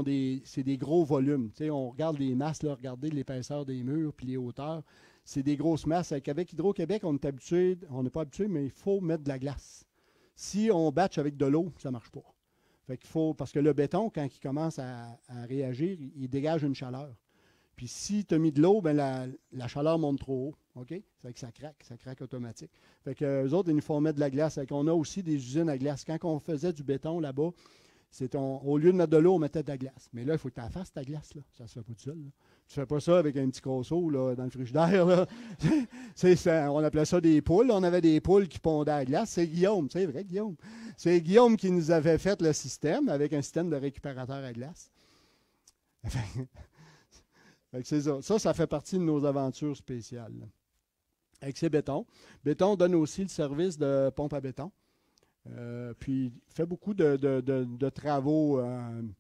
c'est des gros volumes. Tu sais, on regarde les masses, là, regardez l'épaisseur des murs puis les hauteurs. C'est des grosses masses. Avec Hydro-Québec, on n'est pas habitué, mais il faut mettre de la glace. Si on batche avec de l'eau, ça ne marche pas. Fait qu'il faut, parce que le béton, quand il commence à réagir, il dégage une chaleur. Puis si tu as mis de l'eau, la chaleur monte trop haut. OK? Fait que ça craque automatique. Fait que eux autres, ils nous font mettre de la glace. Fait qu'on a aussi des usines à glace. Quand on faisait du béton là-bas, au lieu de mettre de l'eau, on mettait de la glace. Mais là, il faut que tu la fasses, ta glace. Là. Ça ne se fait pas tout seul. Là. Tu ne fais pas ça avec un petit crosseau là, dans le frigidaire. Là. On appelait ça des poules. On avait des poules qui pondaient à la glace. C'est Guillaume, c'est vrai, Guillaume. C'est Guillaume qui nous avait fait le système avec un système de récupérateur à glace. C'est ça. Ça fait partie de nos aventures spéciales. Là. Avec ces bétons. Béton donne aussi le service de pompe à béton. Puis il fait beaucoup de travaux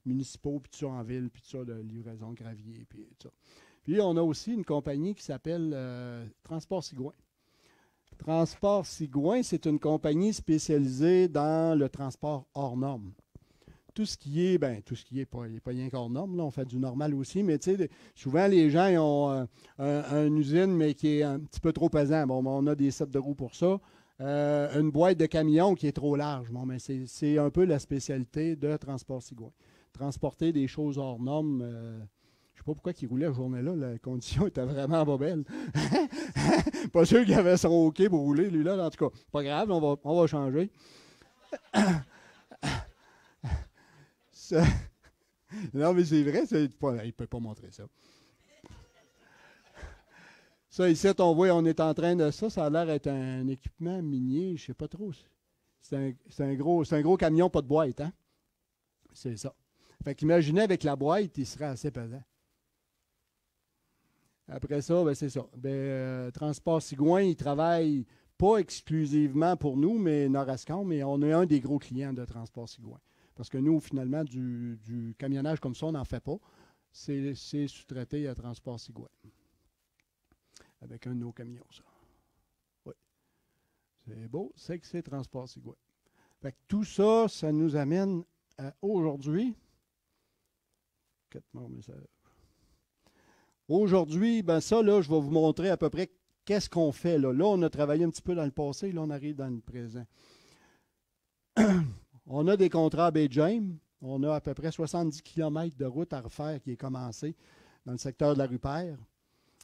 municipaux, puis tout ça en ville, puis tout ça, de livraison de gravier, puis tout ça. Puis on a aussi une compagnie qui s'appelle Transport Sigouin. Transport Sigouin, c'est une compagnie spécialisée dans le transport hors norme. Tout ce qui est, pas rien qu'hors norme, là, on fait du normal aussi, mais tu sais, souvent les gens ils ont une usine, mais qui est un petit peu trop pesant. Bon, on a des sets de roues pour ça. Une boîte de camion qui est trop large. Bon, mais c'est un peu la spécialité de Transport Sigouin. Transporter des choses hors normes. Je ne sais pas pourquoi il roulait la journée-là. La condition était vraiment pas belle. Pas sûr qu'il avait son OK pour rouler, lui-là. En tout cas, pas grave, on va changer. Non, mais c'est vrai, il ne peut pas montrer ça. Ça, ici, on voit, on est en train de ça. Ça a l'air d'être un équipement minier, je ne sais pas trop. C'est un gros camion, pas de boîte, hein? C'est ça. Fait qu'imaginez avec la boîte, il serait assez pesant. Après ça, ben, c'est ça. Transport Sigouin, il travaille pas exclusivement pour nous, mais Norascon, mais on est un des gros clients de Transport Sigouin. Parce que nous, finalement, du camionnage comme ça, on n'en fait pas. C'est sous-traité à Transport Sigouin. Avec un de nos camions, ça. Oui. C'est beau, c'est que c'est Transport Sigouin. Fait que tout ça, ça nous amène à aujourd'hui. Aujourd'hui, ben ça, là, je vais vous montrer à peu près qu'est-ce qu'on fait. Là, on a travaillé un petit peu dans le passé, là, on arrive dans le présent. On a des contrats à Baie James. On a à peu près 70 km de route à refaire qui est commencée dans le secteur de la Rupert,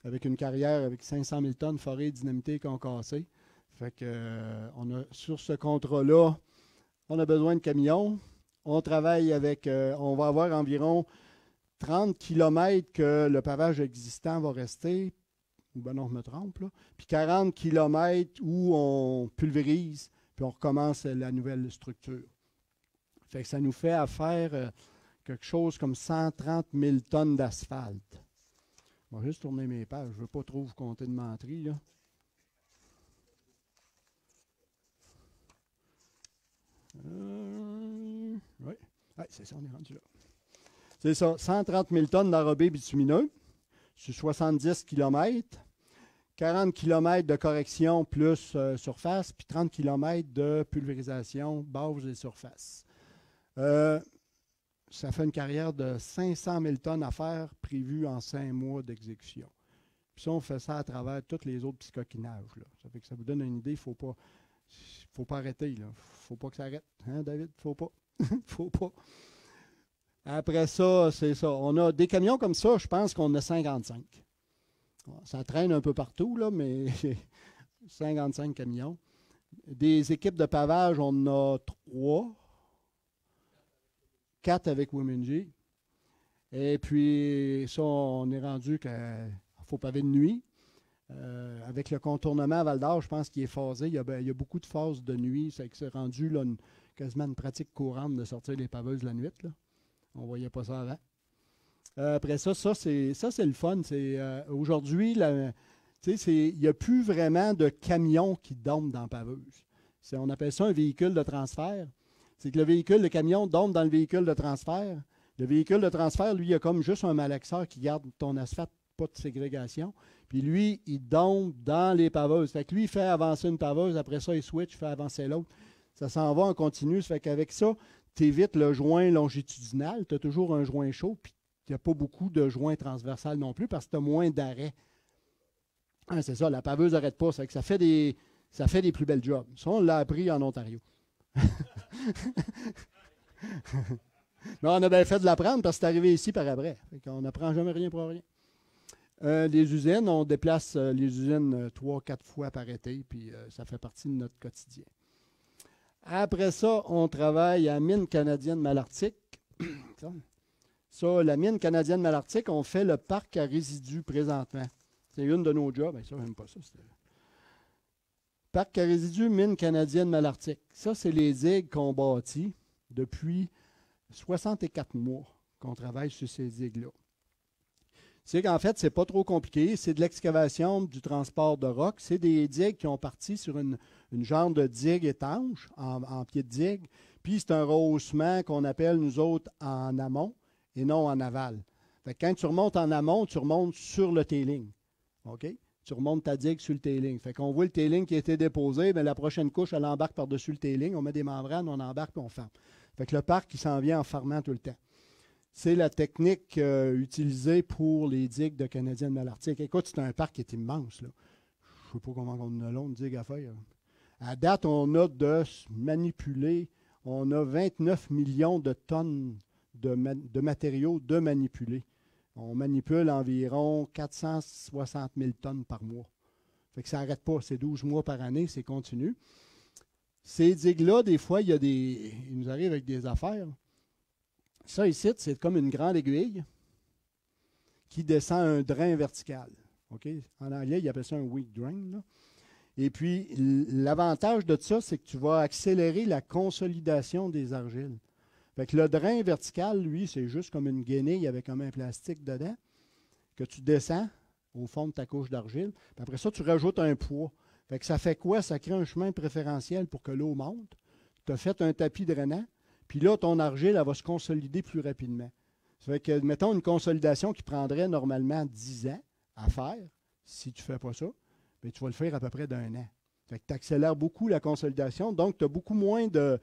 avec une carrière avec 500 000 tonnes forées, dynamitées, concassées. Fait que, sur ce contrat-là, on a besoin de camions. On travaille avec, on va avoir environ 30 km que le pavage existant va rester, ou ben non, je me trompe, là. Puis 40 km où on pulvérise, puis on recommence la nouvelle structure. Fait que ça nous fait à faire quelque chose comme 130 000 tonnes d'asphalte. Je vais juste tourner mes pages. Je ne veux pas trop vous compter de menterie, là. Oui, c'est ça, on est rendu là. C'est ça, 130 000 tonnes d'enrobé bitumineux sur 70 km, 40 km de correction plus surface, puis 30 km de pulvérisation, base et surface. Ça fait une carrière de 500 000 tonnes à faire prévue en 5 mois d'exécution. Puis ça, on fait ça à travers tous les autres petits coquinages. Là. Ça fait que ça vous donne une idée, il ne faut pas arrêter. Il ne faut pas que ça arrête. Hein, David? Il ne faut pas. Faut pas. Après ça, c'est ça. On a des camions comme ça, je pense qu'on a 55. Ça traîne un peu partout, là, mais 55 camions. Des équipes de pavage, on a 3. 4 avec Womengy. Et puis, ça, on est rendu qu'il faut paver de nuit. Avec le contournement à Val-d'Or, je pense qu'il est phasé. Il y a beaucoup de phases de nuit. C'est rendu là, quasiment une pratique courante de sortir les paveuses la nuit. Là. On ne voyait pas ça avant. Après ça, c'est le fun. Aujourd'hui, il n'y a plus vraiment de camions qui dorment dans la paveuse. On appelle ça un véhicule de transfert. C'est que le camion dompe dans le véhicule de transfert. Le véhicule de transfert, lui, il a comme juste un malaxeur qui garde ton asphalte, pas de ségrégation. Puis lui, il dompe dans les paveuses. Fait que lui, il fait avancer une paveuse, après ça, il switch, il fait avancer l'autre. Ça s'en va en continu. Ça fait qu'avec ça, tu évites le joint longitudinal. Tu as toujours un joint chaud, puis il n'y a pas beaucoup de joints transversal non plus parce que tu as moins d'arrêt. Hein, c'est ça, la paveuse n'arrête pas. Ça fait des plus belles jobs. Ça, on l'a appris en Ontario. Mais on a bien fait de l'apprendre parce que c'est arrivé ici par après. On n'apprend jamais rien pour rien. Les usines, on déplace les usines 3-4 fois par été, puis ça fait partie de notre quotidien. Après ça, on travaille à Mine canadienne Malartic. Ça, la Mine canadienne Malartic, on fait le parc à résidus présentement. C'est une de nos jobs. Ça, j'aime pas ça. Parc à résidus, Mine canadienne Malartic. Ça, c'est les digues qu'on bâtit depuis 64 mois qu'on travaille sur ces digues-là. C'est qu'en fait, c'est pas trop compliqué. C'est de l'excavation, du transport de roc. C'est des digues qui ont parti sur une genre de digue étanche, en pied de digue. Puis c'est un rehaussement qu'on appelle, nous autres, en amont et non en aval. Fait que quand tu remontes en amont, tu remontes sur le tailing. OK? tu remontes ta digue sur le tailing. Fait qu'on voit le tailing qui a été déposé, bien, la prochaine couche, elle embarque par-dessus le tailing, on met des membranes, on embarque puis on ferme. Fait que le parc, il s'en vient en fermant tout le temps. C'est la technique utilisée pour les digues de Canadienne Malartic. Écoute, c'est un parc qui est immense, là. Je ne sais pas comment on a long de digues à faire. À date, on a de manipuler, on a 29 millions de tonnes de matériaux de manipuler. On manipule environ 460 000 tonnes par mois. Fait que ça n'arrête pas, c'est 12 mois par année, c'est continu. Ces digues-là, des fois, ils nous arrivent avec des affaires. Ça ici, c'est comme une grande aiguille qui descend un drain vertical. Okay? En anglais, ils appellent ça un weak drain, là. Et puis, l'avantage de ça, c'est que tu vas accélérer la consolidation des argiles. Fait que le drain vertical, lui, c'est juste comme une guenille avec comme un plastique dedans que tu descends au fond de ta couche d'argile. Puis après ça, tu rajoutes un poids. Fait que ça fait quoi? Ça crée un chemin préférentiel pour que l'eau monte. Tu as fait un tapis drainant. Puis là, ton argile, elle va se consolider plus rapidement. Ça fait que, mettons, une consolidation qui prendrait normalement 10 ans à faire, si tu ne fais pas ça, bien, tu vas le faire à peu près d'un an. Fait que tu accélères beaucoup la consolidation, donc tu as beaucoup moins de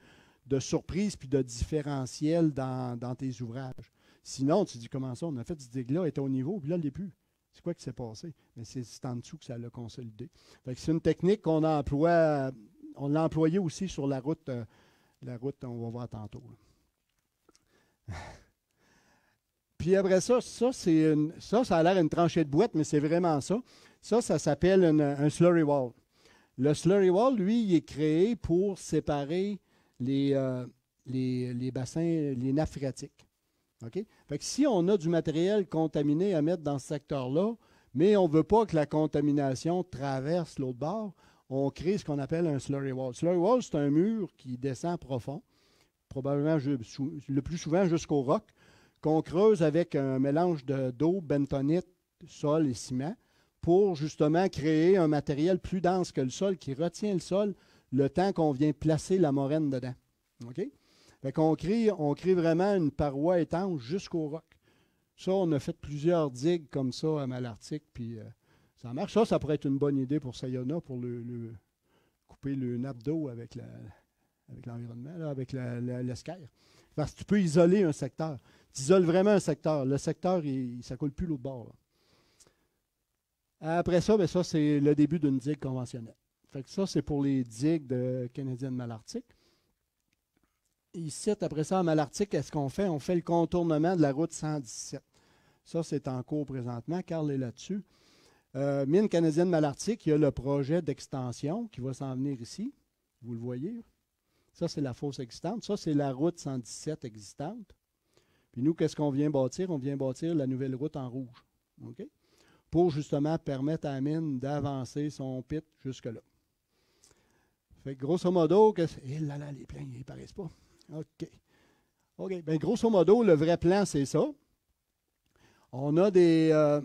surprises puis de différentiels dans tes ouvrages. Sinon, tu dis, comment ça, on a fait ce digue-là, elle était au niveau, puis là, elle n'est plus. C'est quoi qui s'est passé? Mais c'est en dessous que ça l'a consolidé. Fait que c'est une technique qu'on emploie, on l'a employée aussi sur la route. La route, on va voir tantôt. Puis après ça, ça a l'air une tranchée de boîte, mais c'est vraiment ça. Ça s'appelle un slurry wall. Le slurry wall, lui, il est créé pour séparer les bassins, les nappes phréatiques. OK? Fait que si on a du matériel contaminé à mettre dans ce secteur-là, mais on ne veut pas que la contamination traverse l'autre bord, on crée ce qu'on appelle un slurry wall. Slurry wall, c'est un mur qui descend profond, probablement le plus souvent jusqu'au roc, qu'on creuse avec un mélange d'eau, bentonite, sol et ciment, pour justement créer un matériel plus dense que le sol, qui retient le sol le temps qu'on vient placer la moraine dedans. OK? Fait qu'on crée vraiment une paroi étanche jusqu'au roc. Ça, on a fait plusieurs digues comme ça à Malartic, puis ça marche. Ça pourrait être une bonne idée pour Sayona, pour couper le nappe d'eau avec l'environnement, avec l'esquerre. Parce que tu peux isoler un secteur. Tu isoles vraiment un secteur. Le secteur, ça ne coule plus l'autre bord. Là. Après ça, bien, ça, c'est le début d'une digue conventionnelle. Fait que ça, c'est pour les digues de Canadienne Malartic. Ici, après ça, à Malartic, qu'est-ce qu'on fait? On fait le contournement de la route 117. Ça, c'est en cours présentement. Carl est là-dessus. Mine Canadienne Malartic, il y a le projet d'extension qui va s'en venir ici. Vous le voyez. Ça, c'est la fosse existante. Ça, c'est la route 117 existante. Puis nous, qu'est-ce qu'on vient bâtir? On vient bâtir la nouvelle route en rouge. OK? Pour justement permettre à la mine d'avancer son pit jusque-là. Fait que grosso modo, les plans, ils ne paraissent pas. OK. OK. Bien, grosso modo, le vrai plan, c'est ça. On a des...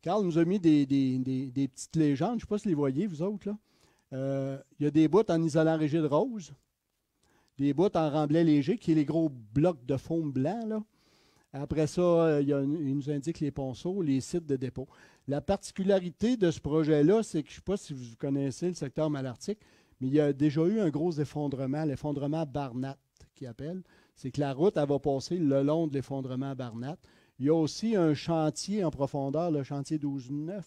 Carl nous a mis des petites légendes. Je ne sais pas si vous les voyez, vous autres. Là. Il y a des bouts en isolant rigide rose, des bouts en remblai léger, qui est les gros blocs de foam blanc. Là. Après ça, il nous indique les ponceaux, les sites de dépôt. La particularité de ce projet-là, c'est que je ne sais pas si vous connaissez le secteur Malartic, mais il y a déjà eu un gros effondrement, l'effondrement Barnat, qui appelle. C'est que la route, elle va passer le long de l'effondrement Barnat. Il y a aussi un chantier en profondeur, le chantier 12-9,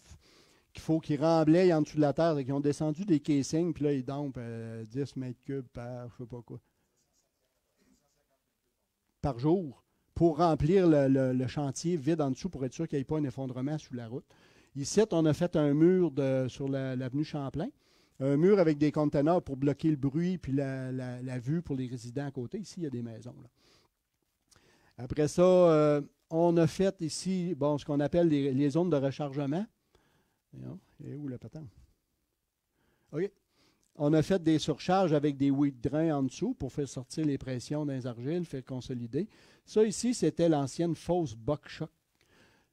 qu'ils remblaient en dessous de la terre. Ils ont descendu des casings, puis là, ils dompent 10 mètres cubes par, je ne sais pas quoi, par jour, pour remplir le chantier vide en dessous, pour être sûr qu'il n'y ait pas un effondrement sous la route. Ici, on a fait un mur sur l'avenue Champlain, un mur avec des conteneurs pour bloquer le bruit, puis la vue pour les résidents à côté. Ici, il y a des maisons. Là. Après ça... on a fait ici ce qu'on appelle les zones de rechargement. Et où le patin? OK. On a fait des surcharges avec des weed drains en dessous pour faire sortir les pressions dans les argiles, faire consolider. Ça ici, c'était l'ancienne fosse buckshot.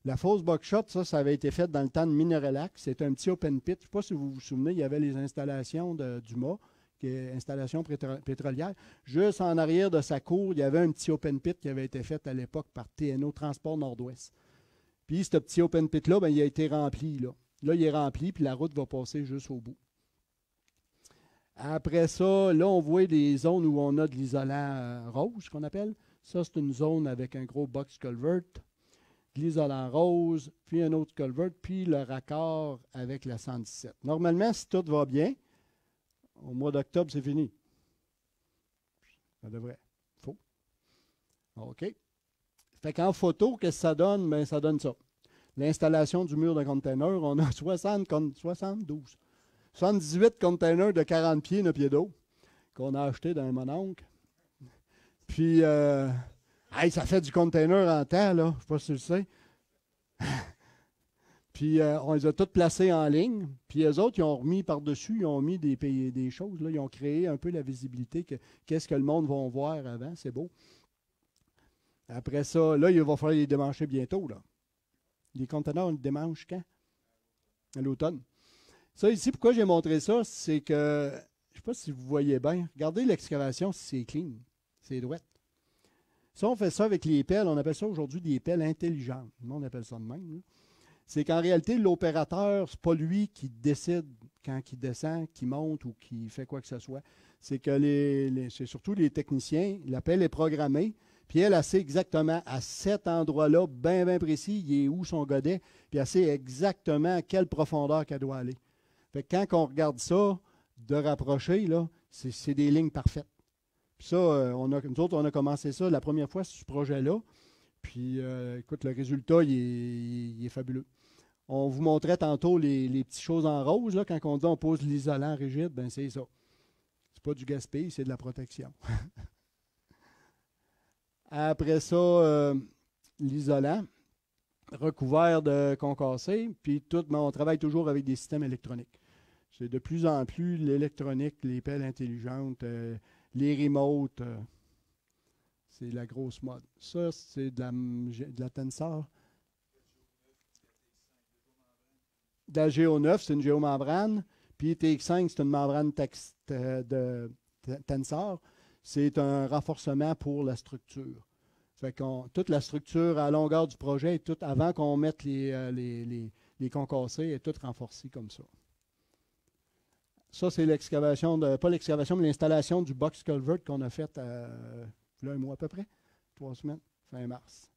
La fosse buckshot, ça avait été fait dans le temps de Mineralac. C'était un petit open pit. Je ne sais pas si vous vous souvenez, il y avait les installations du mât, qui est installation pétrolière. Juste en arrière de sa cour, il y avait un petit open pit qui avait été fait à l'époque par TNO, Transport Nord-Ouest. Puis ce petit open pit-là, il a été rempli. Là. Là, il est rempli, puis la route va passer juste au bout. Après ça, là, on voit des zones où on a de l'isolant rose, qu'on appelle. Ça, c'est une zone avec un gros box culvert, de l'isolant rose, puis un autre culvert, puis le raccord avec la 117. Normalement, si tout va bien, au mois d'octobre, c'est fini. Ça devrait. Faux. OK. Fait qu'en photo, qu'est-ce que ça donne? Bien, ça donne ça. L'installation du mur de container, on a 72. 78 containers de 40 pieds, 9 pieds d'eau, qu'on a acheté dans un mononcle. Puis, ça fait du container en temps, là. Je ne sais pas si tu le sais. Puis, on les a tous placés en ligne. Puis, eux autres, ils ont remis par-dessus, ils ont mis des choses. Là. Ils ont créé un peu la visibilité. Qu'est-ce que le monde va voir avant. C'est beau. Après ça, là, il va falloir les démancher bientôt, là. Les conteneurs, on les démanche quand? À l'automne. Ça, ici, pourquoi j'ai montré ça, c'est que, je ne sais pas si vous voyez bien, regardez l'excavation, c'est clean, c'est droit. Ça, on fait ça avec les pelles, on appelle ça aujourd'hui des pelles intelligentes. Le monde appelle ça de même. C'est qu'en réalité, l'opérateur, ce n'est pas lui qui décide quand il descend, qui monte ou qui fait quoi que ce soit. C'est que c'est surtout les techniciens, la pelle est programmée, puis elle sait exactement à cet endroit-là, bien, bien précis, il est où son godet, puis elle sait exactement à quelle profondeur qu'elle doit aller. Fait que quand on regarde ça, de rapprocher, là, c'est des lignes parfaites. Puis ça, nous autres, on a commencé ça la première fois sur ce projet-là. Puis, écoute, le résultat, il est fabuleux. On vous montrait tantôt les petites choses en rose, là, quand on dit on pose l'isolant rigide, ben c'est ça. C'est pas du gaspillage, c'est de la protection. Après ça, l'isolant, recouvert de concassé, puis tout, mais on travaille toujours avec des systèmes électroniques. C'est de plus en plus l'électronique, les pelles intelligentes, les remotes, c'est la grosse mode. Ça, c'est de la Tensor. De la Géo9, c'est une géomembrane, puis TX5, c'est une membrane de Tensor. C'est un renforcement pour la structure. Fait toute la structure à longueur du projet, avant qu'on mette les concassés, est toute renforcée comme ça. Ça, c'est l'excavation, pas l'excavation, mais l'installation du box culvert qu'on a fait un mois à peu près, 3 semaines, fin mars,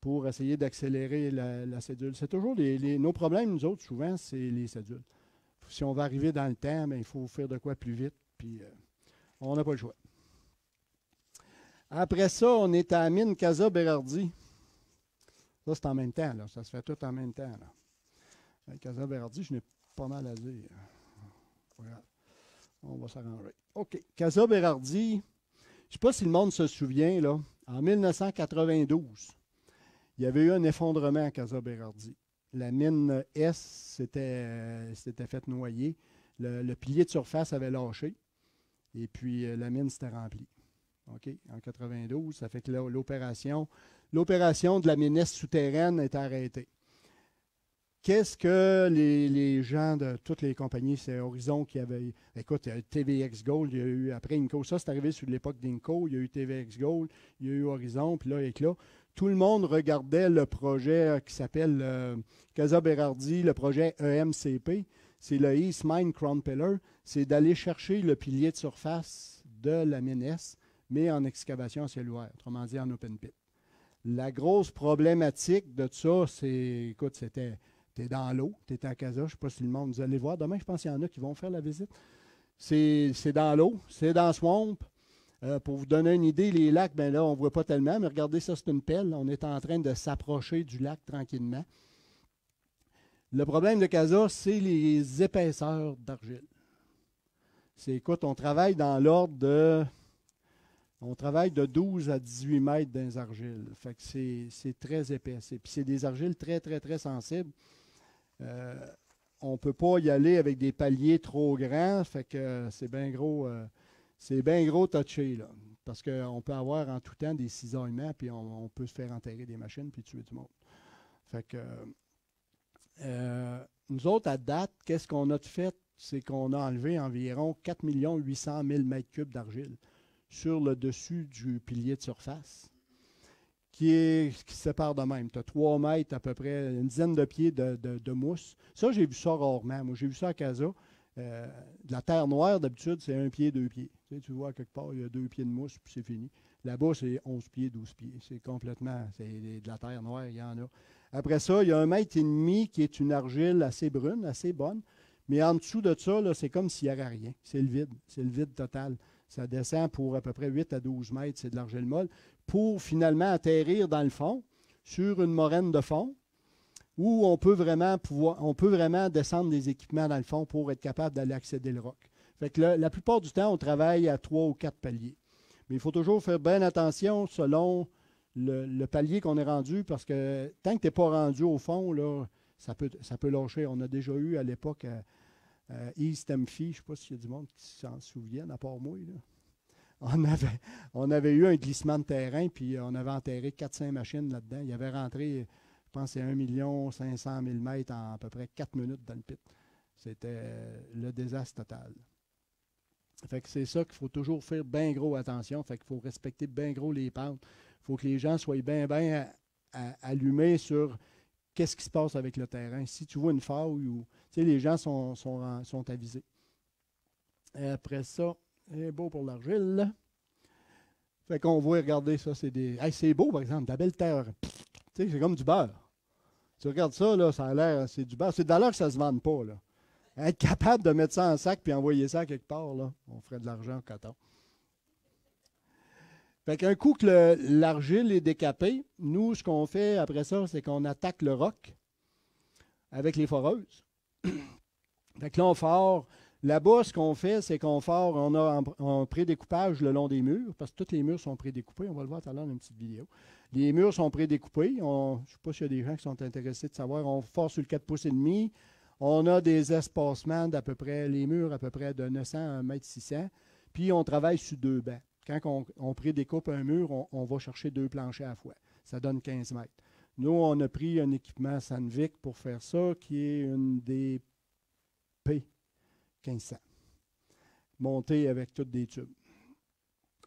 pour essayer d'accélérer la cédule. C'est toujours nos problèmes, nous autres, souvent, c'est les cédules. Si on va arriver dans le temps, bien, il faut faire de quoi plus vite, puis on n'a pas le choix. Après ça, on est à la mine Casa Berardi. Ça, c'est en même temps, là. Ça se fait tout en même temps, là. Casa Berardi, je n'ai pas mal à dire. Voilà. On va s'arranger. OK. Casa Berardi, je ne sais pas si le monde se souvient, là, en 1992, il y avait eu un effondrement à Casa Berardi. La mine S s'était faite noyer. Le pilier de surface avait lâché. Et puis, la mine s'était remplie. OK? En 92, ça fait que l'opération de la mine S souterraine est arrêtée. Qu'est-ce que les gens de toutes les compagnies, c'est Horizon qui avait... Écoute, il y a eu TVX Gold, il y a eu après Inco, ça c'est arrivé sur l'époque d'Inco, il y a eu TVX Gold, il y a eu Horizon, puis là, éclat. Tout le monde regardait le projet qui s'appelle Casa Berardi, le projet EMCP. C'est le East Mine Crown Pillar. C'est d'aller chercher le pilier de surface de la mine S, mais en excavation à ciel ouvert, autrement dit en open pit. La grosse problématique de ça, c'est, écoute, c'était... Tu es dans l'eau, tu es à Casa, je ne sais pas si le monde, vous allez voir, demain je pense qu'il y en a qui vont faire la visite. C'est dans l'eau, c'est dans Swamp. Pour vous donner une idée, les lacs, bien là, on ne voit pas tellement, mais regardez, ça c'est une pelle. On est en train de s'approcher du lac tranquillement. Le problème de Casa, c'est les épaisseurs d'argile. Écoute, on travaille dans l'ordre de... On travaille de 12 à 18 mètres dans les argiles. Fait que c'est très épais. Puis c'est des argiles très, très, très sensibles. On ne peut pas y aller avec des paliers trop grands, fait que c'est bien gros touché, là. Parce qu'on peut avoir en tout temps des cisaillements, puis on peut se faire enterrer des machines puis tuer du monde. Fait que nous autres, à date, qu'est-ce qu'on a fait? C'est qu'on a enlevé environ 4 800 000 mètres cubes d'argile sur le dessus du pilier de surface. qui se sépare de même. Tu as 3 mètres à peu près, une dizaine de pieds de mousse. Ça, j'ai vu ça rarement. Moi, j'ai vu ça à Casa. De la terre noire, d'habitude, c'est 1 pied, 2 pieds. Tu vois, quelque part, il y a 2 pieds de mousse, puis c'est fini. Là-bas, c'est 11 pieds, 12 pieds. C'est complètement, c'est de la terre noire, il y en a. Après ça, il y a 1,5 mètre qui est une argile assez brune, assez bonne. Mais en dessous de ça, là, c'est comme s'il n'y avait rien. C'est le vide total. Ça descend pour à peu près 8 à 12 mètres, c'est de l'argile molle, pour finalement atterrir dans le fond, sur une moraine de fond, où on peut vraiment descendre des équipements dans le fond pour être capable d'aller accéder le roc. Fait que la plupart du temps, on travaille à 3 ou 4 paliers. Mais il faut toujours faire bien attention selon le palier qu'on est rendu, parce que tant que tu n'es pas rendu au fond, là, ça peut lâcher. On a déjà eu à l'époque East Amphi, je ne sais pas s'il y a du monde qui s'en souvienne, à part moi. Là. On avait eu un glissement de terrain, puis on avait enterré 4-5 machines là-dedans. Il y avait rentré, je pense, c'est 1 500 000 mètres en à peu près 4 minutes dans le pit. C'était le désastre total. Fait que c'est ça qu'il faut toujours faire bien gros attention. Fait qu'il faut respecter bien gros les pentes. Il faut que les gens soient bien allumés sur qu'est-ce qui se passe avec le terrain. Si tu vois une faille, les gens sont avisés. Et après ça, c'est beau pour l'argile. Fait qu'on voit, regardez ça, c'est des. Hey, c'est beau, par exemple, de la belle terre. C'est comme du beurre. Tu regardes ça, là, ça a l'air, c'est du beurre. C'est de valeur que ça ne se vende pas, là. Être capable de mettre ça en sac puis envoyer ça quelque part, là, on ferait de l'argent en coton. Fait qu'un coup que l'argile est décapée, nous, ce qu'on fait après ça, c'est qu'on attaque le roc avec les foreuses. Fait que là, on fore. Là-bas, ce qu'on fait, c'est qu'on fore, on a un prédécoupage le long des murs, parce que tous les murs sont prédécoupés. On va le voir tout à l'heure dans une petite vidéo. Les murs sont prédécoupés. Je ne sais pas s'il y a des gens qui sont intéressés de savoir. On fore sur le 4,5 pouces. On a des espacements d'à peu près, les murs à peu près de 900 à 1,6 m. Puis on travaille sur 2 bancs. Quand on prédécoupe un mur, on va chercher 2 planchers à la fois. Ça donne 15 mètres. Nous, on a pris un équipement Sandvik pour faire ça, qui est une des P1500, montée avec toutes des tubes.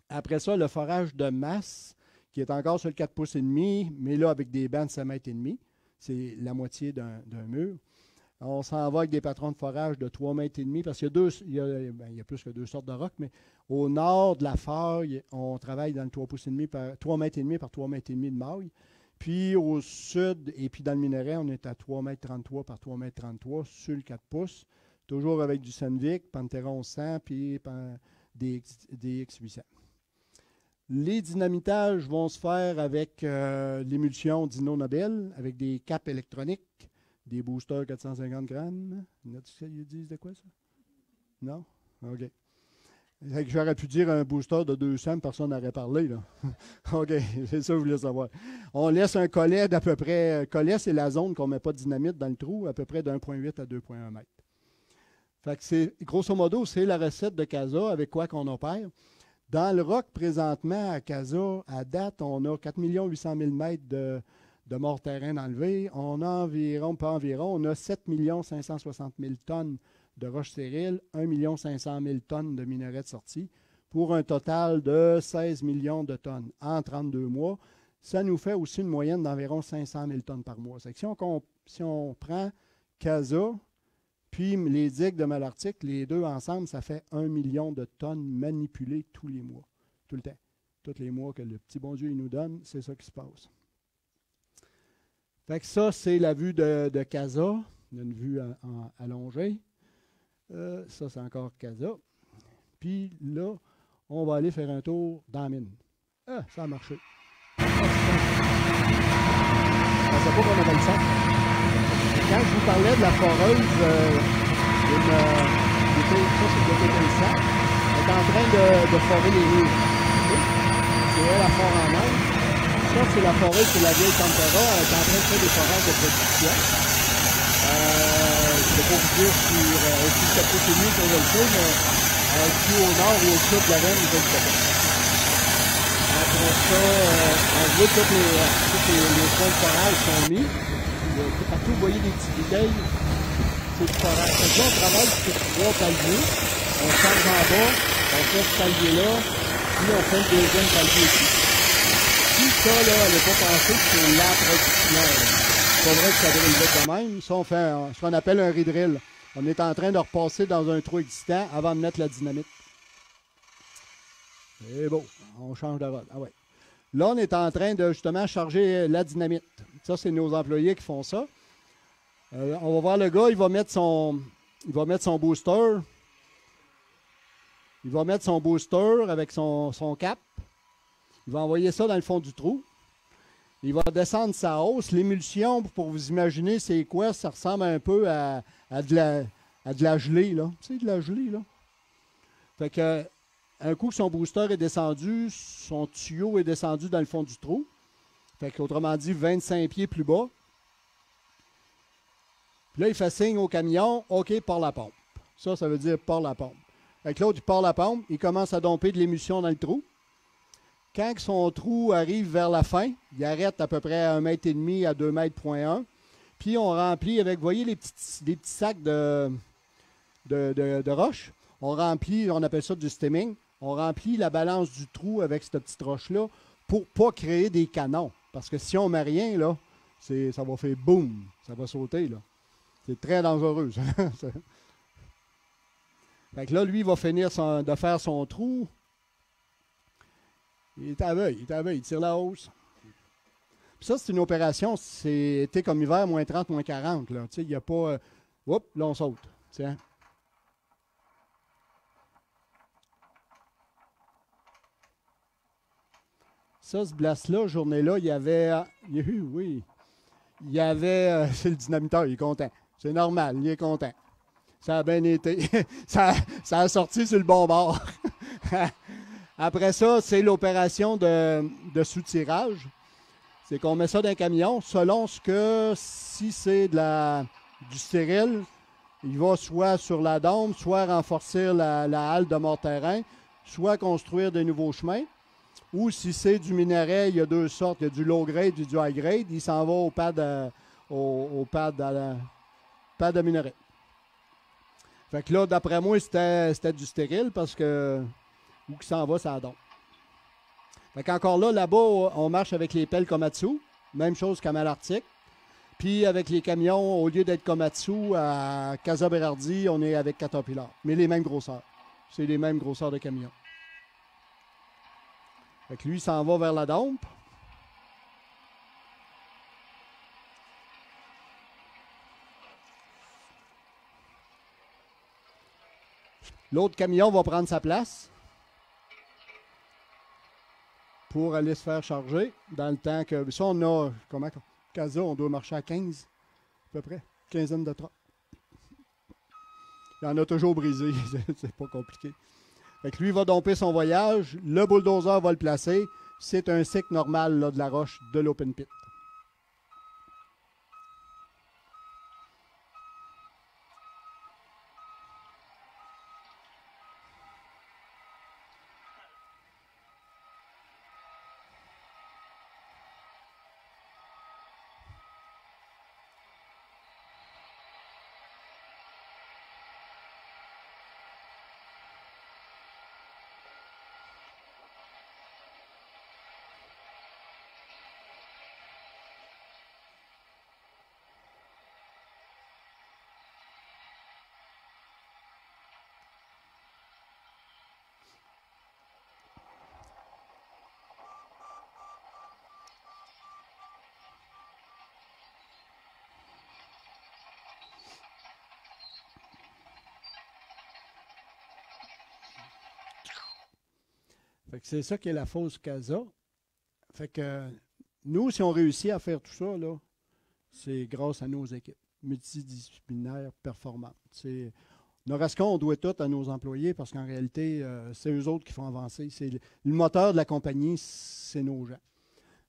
Après ça, le forage de masse, qui est encore sur le 4,5 pouces, mais là, avec des bancs de 5,5 m. C'est la moitié d'un mur. On s'en va avec des patrons de forage de 3,5 m, parce qu'il y a plus que 2 sortes de rocs, mais au nord de la faille, on travaille dans le 3,5 m par 3,5 m de maille. Puis au sud, et puis dans le minerai, on est à 3,33 m par 3,33 m sur le 4 pouces, toujours avec du Sandvik, Pantera 100, puis des X800. Les dynamitages vont se faire avec l'émulsion Dino Nobel, avec des capes électroniques, des boosters 450 grammes. Ils disent de quoi ça? Non? OK. J'aurais pu dire un booster de 200, personne n'aurait parlé, là. OK, c'est ça que je voulais savoir. On laisse un collet d'à peu près. Collet, c'est la zone qu'on ne met pas de dynamite dans le trou, à peu près de 1,8 à 2,1 mètres. Fait que c'est, grosso modo, c'est la recette de Casa avec quoi qu'on opère. Dans le roc, présentement, à Casa, à date, on a 4 800 000 mètres de morts-terrain enlevés. On a on a 7 560 000 tonnes de roches stériles, 1 500 000 tonnes de minerais de sortie, pour un total de 16 millions de tonnes en 32 mois. Ça nous fait aussi une moyenne d'environ 500 000 tonnes par mois. C'est que si on prend Casa, puis les digues de Malartic, les deux ensemble, ça fait 1 million de tonnes manipulées tous les mois, tout le temps. Tous les mois que le petit bon Dieu il nous donne, c'est ça qui se passe. Fait que ça, c'est la vue de Casa, une vue allongée. Ça, c'est encore Casa. Puis là, on va aller faire un tour dans la mine. Ah, ça a marché. Je ne pensais pas qu'on avait le sac. Quand je vous parlais de la foreuse, ça c'est de Pételsac, elle est en train de forer les murs. C'est elle la fore en neige. Ça, c'est la foreuse, c'est la vieille Pantera. Elle est en train de faire des forages de production. Je ne vais pas vous dire si ça peut être mieux qu'on va le faire, mais ici au nord ou au sud de la veine, ils veulent le faire. Après ça, on voit tous les points de forage sont mis. Partout, vous voyez des petits détails. C'est du forage. Donc là, on travaille sur 3 paliers. On charge en bas, on fait ce palier-là, puis on fait le deuxième palier ici. Puis, ça, là, elle n'est pas pensée que c'est la production. C'est pas vrai que ça drille vite de même. Ça, on fait ce qu'on appelle un redrill. On est en train de repasser dans un trou existant avant de mettre la dynamite. C'est beau. On change de rôle. Ah ouais. Là, on est en train de justement charger la dynamite. Ça, c'est nos employés qui font ça. On va voir le gars, il va mettre son booster. Il va mettre son booster avec son cap. Il va envoyer ça dans le fond du trou. Il va descendre sa hausse. L'émulsion, pour vous imaginer, c'est quoi? Ça ressemble un peu à de la gelée, là. Tu sais, de la gelée, là. Fait que, un coup que son booster est descendu, son tuyau est descendu dans le fond du trou. Fait qu'autrement dit, 25 pieds plus bas. Puis là, il fait signe au camion, OK, par la pompe. Ça veut dire par la pompe. Fait que l'autre, il part la pompe, il commence à domper de l'émulsion dans le trou. Quand son trou arrive vers la fin, il arrête à peu près à 1,5 m à 2,1 m. Puis on remplit avec, vous voyez, les petits sacs de roches. On remplit, on appelle ça du stemming. On remplit la balance du trou avec cette petite roche-là pour ne pas créer des canons. Parce que si on ne met rien, là, ça va faire boum, ça va sauter, là. C'est très dangereux, ça. Fait que là, lui, il va finir de faire son trou. Il est à l'œil, il tire la hausse. Puis ça, c'est une opération, c'est été comme hiver, moins 30, moins 40. Là. Tu sais, il n'y a pas... Oups, là, on saute. Tiens. Ça, ce blast-là, journée-là, il y avait... Oui. Il y avait... c'est le dynamiteur, il est content. C'est normal, il est content. Ça a bien été. ça a sorti sur le bon bord. Après ça, c'est l'opération de soutirage. C'est qu'on met ça dans un camion. Selon si c'est du stérile, il va soit sur la dôme, soit renforcer la halle de mort-terrain, soit construire de nouveaux chemins. Ou si c'est du minerai, il y a deux sortes. Il y a du low grade et du high grade. Il s'en va au pad de minerai. Fait que là, d'après moi, c'était du stérile parce que où qu'il s'en va, ça donne. Fait qu'encore là-bas, on marche avec les pelles Komatsu. Même chose qu'à Malartic. Puis avec les camions, au lieu d'être Komatsu, à Casa Berardi, on est avec Caterpillar. Mais les mêmes grosseurs. C'est les mêmes grosseurs de camions. Fait que lui, il s'en va vers la dompe. L'autre camion va prendre sa place pour aller se faire charger dans le temps que... Ça, on a... Comment? Casa, on doit marcher à 15, à peu près. Quinzaine de trains. Il y en a toujours brisé. C'est pas compliqué. Fait que lui, il va domper son voyage. Le bulldozer va le placer. C'est un cycle normal là, de la roche de l'open pit. Fait que c'est ça qui est la fausse casa. Fait que nous, si on réussit à faire tout ça, là, c'est grâce à nos équipes multidisciplinaires performantes. Norascon, on doit tout à nos employés parce qu'en réalité, c'est eux autres qui font avancer. C'est le moteur de la compagnie, c'est nos gens.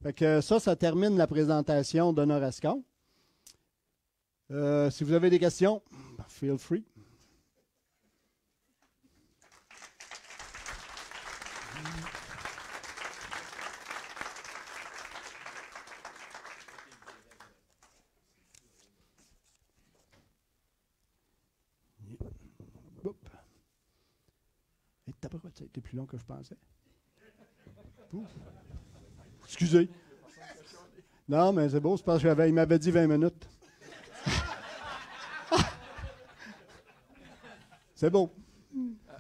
Fait que ça termine la présentation de Norascon. Si vous avez des questions, feel free. Ça a été plus long que je pensais. Excusez. Non, mais c'est beau, c'est parce qu'il m'avait dit 20 minutes. C'est beau.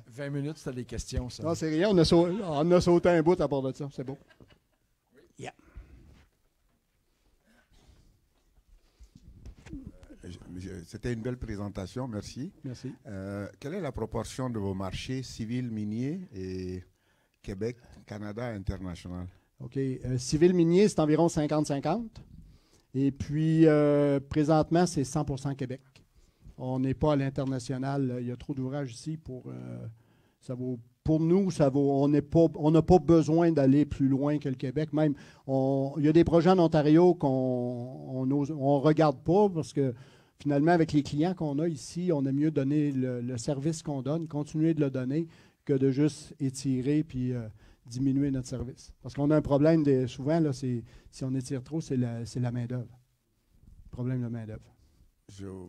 20 minutes, c'était des questions, ça. Non, c'est rien. On a sauté un bout à part de ça. C'est beau. Yeah. C'était une belle présentation, merci. Merci. Quelle est la proportion de vos marchés civils miniers et Québec, Canada, international? OK. Civil minier, c'est environ 50-50. Et puis, présentement, c'est 100% Québec. On n'est pas à l'international. Il y a trop d'ouvrages ici pour... ça vaut, pour nous, ça vaut, on n'a pas besoin d'aller plus loin que le Québec. Même, il y a des projets en Ontario qu'on ne regarde pas parce que finalement, avec les clients qu'on a ici, on a mieux donner le service qu'on donne, continuer de le donner, que de juste étirer puis diminuer notre service. Parce qu'on a un problème, souvent, là, si on étire trop, c'est la main-d'œuvre. Problème de main-d'œuvre.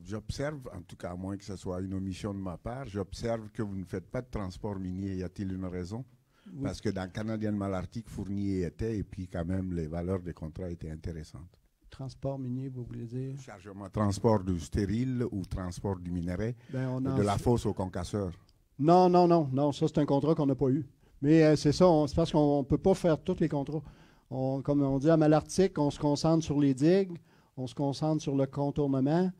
J'observe, en tout cas, à moins que ce soit une omission de ma part, j'observe que vous ne faites pas de transport minier. Y a-t-il une raison? Oui. Parce que dans Canadien Malartic, Fournier était, et puis quand même, les valeurs des contrats étaient intéressantes. Transport minier, vous voulez dire? Chargement, transport du stérile ou transport du minerai, de la fosse au concasseur. Non, ça c'est un contrat qu'on n'a pas eu. Mais c'est ça, c'est parce qu'on ne peut pas faire tous les contrats. Comme on dit à Malartic, on se concentre sur les digues, on se concentre sur le contournement.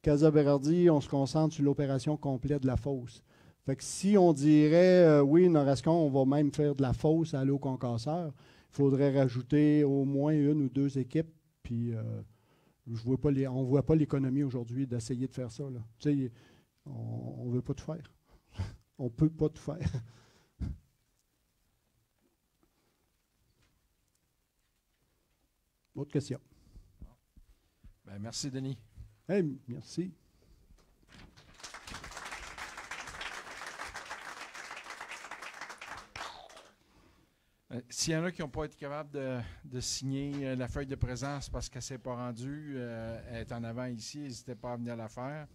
Casa Berardi, on se concentre sur l'opération complète de la fosse. Fait que si on dirait, oui, Norascon, on va même faire de la fosse à l'eau concasseur, il faudrait rajouter au moins une ou deux équipes. Puis, on ne voit pas l'économie aujourd'hui d'essayer de faire ça. Là. Tu sais, on ne veut pas tout faire. On ne peut pas tout faire. Autre question? Ben, merci, Denis. Hey, merci. S'il y en a qui n'ont pas été capables de signer la feuille de présence parce qu'elle ne s'est pas rendue, elle est en avant ici, n'hésitez pas à venir la faire.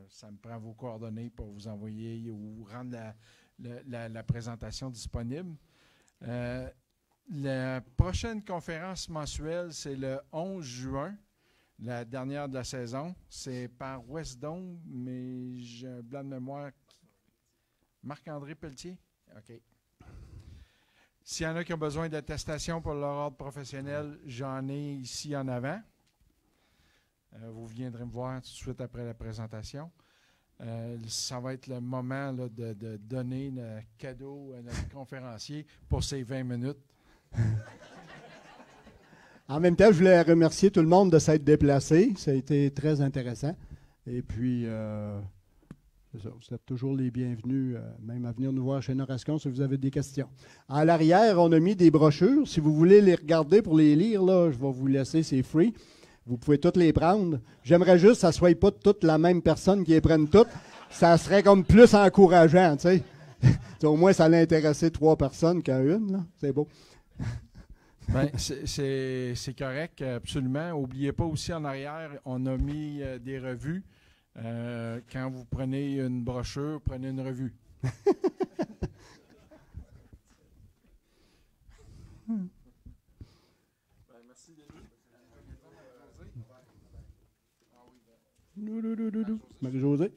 Ça me prend vos coordonnées pour vous envoyer ou rendre la présentation disponible. La prochaine conférence mensuelle, c'est le 11 juin. La dernière de la saison, c'est par Westdome, mais j'ai un blanc de mémoire. Marc-André Pelletier? OK. S'il y en a qui ont besoin d'attestation pour leur ordre professionnel, j'en ai ici en avant. Vous viendrez me voir tout de suite après la présentation. Ça va être le moment là, de donner le cadeau à notre conférencier pour ces 20 minutes. En même temps, je voulais remercier tout le monde de s'être déplacé. Ça a été très intéressant. Et puis, c'est ça, vous êtes toujours les bienvenus, même à venir nous voir chez Norascon si vous avez des questions. À l'arrière, on a mis des brochures. Si vous voulez les regarder pour les lire, là, je vais vous laisser, c'est free. Vous pouvez toutes les prendre. J'aimerais juste que ça ne soit pas toutes la même personne qui les prenne toutes. Ça serait comme plus encourageant, tu sais. Au moins, ça allait intéresser 3 personnes qu'à une, là. C'est beau. Ben, c'est correct, absolument. N'oubliez pas aussi en arrière, on a mis des revues. Quand vous prenez une brochure, prenez une revue. Merci, Denis. Marie-Josée.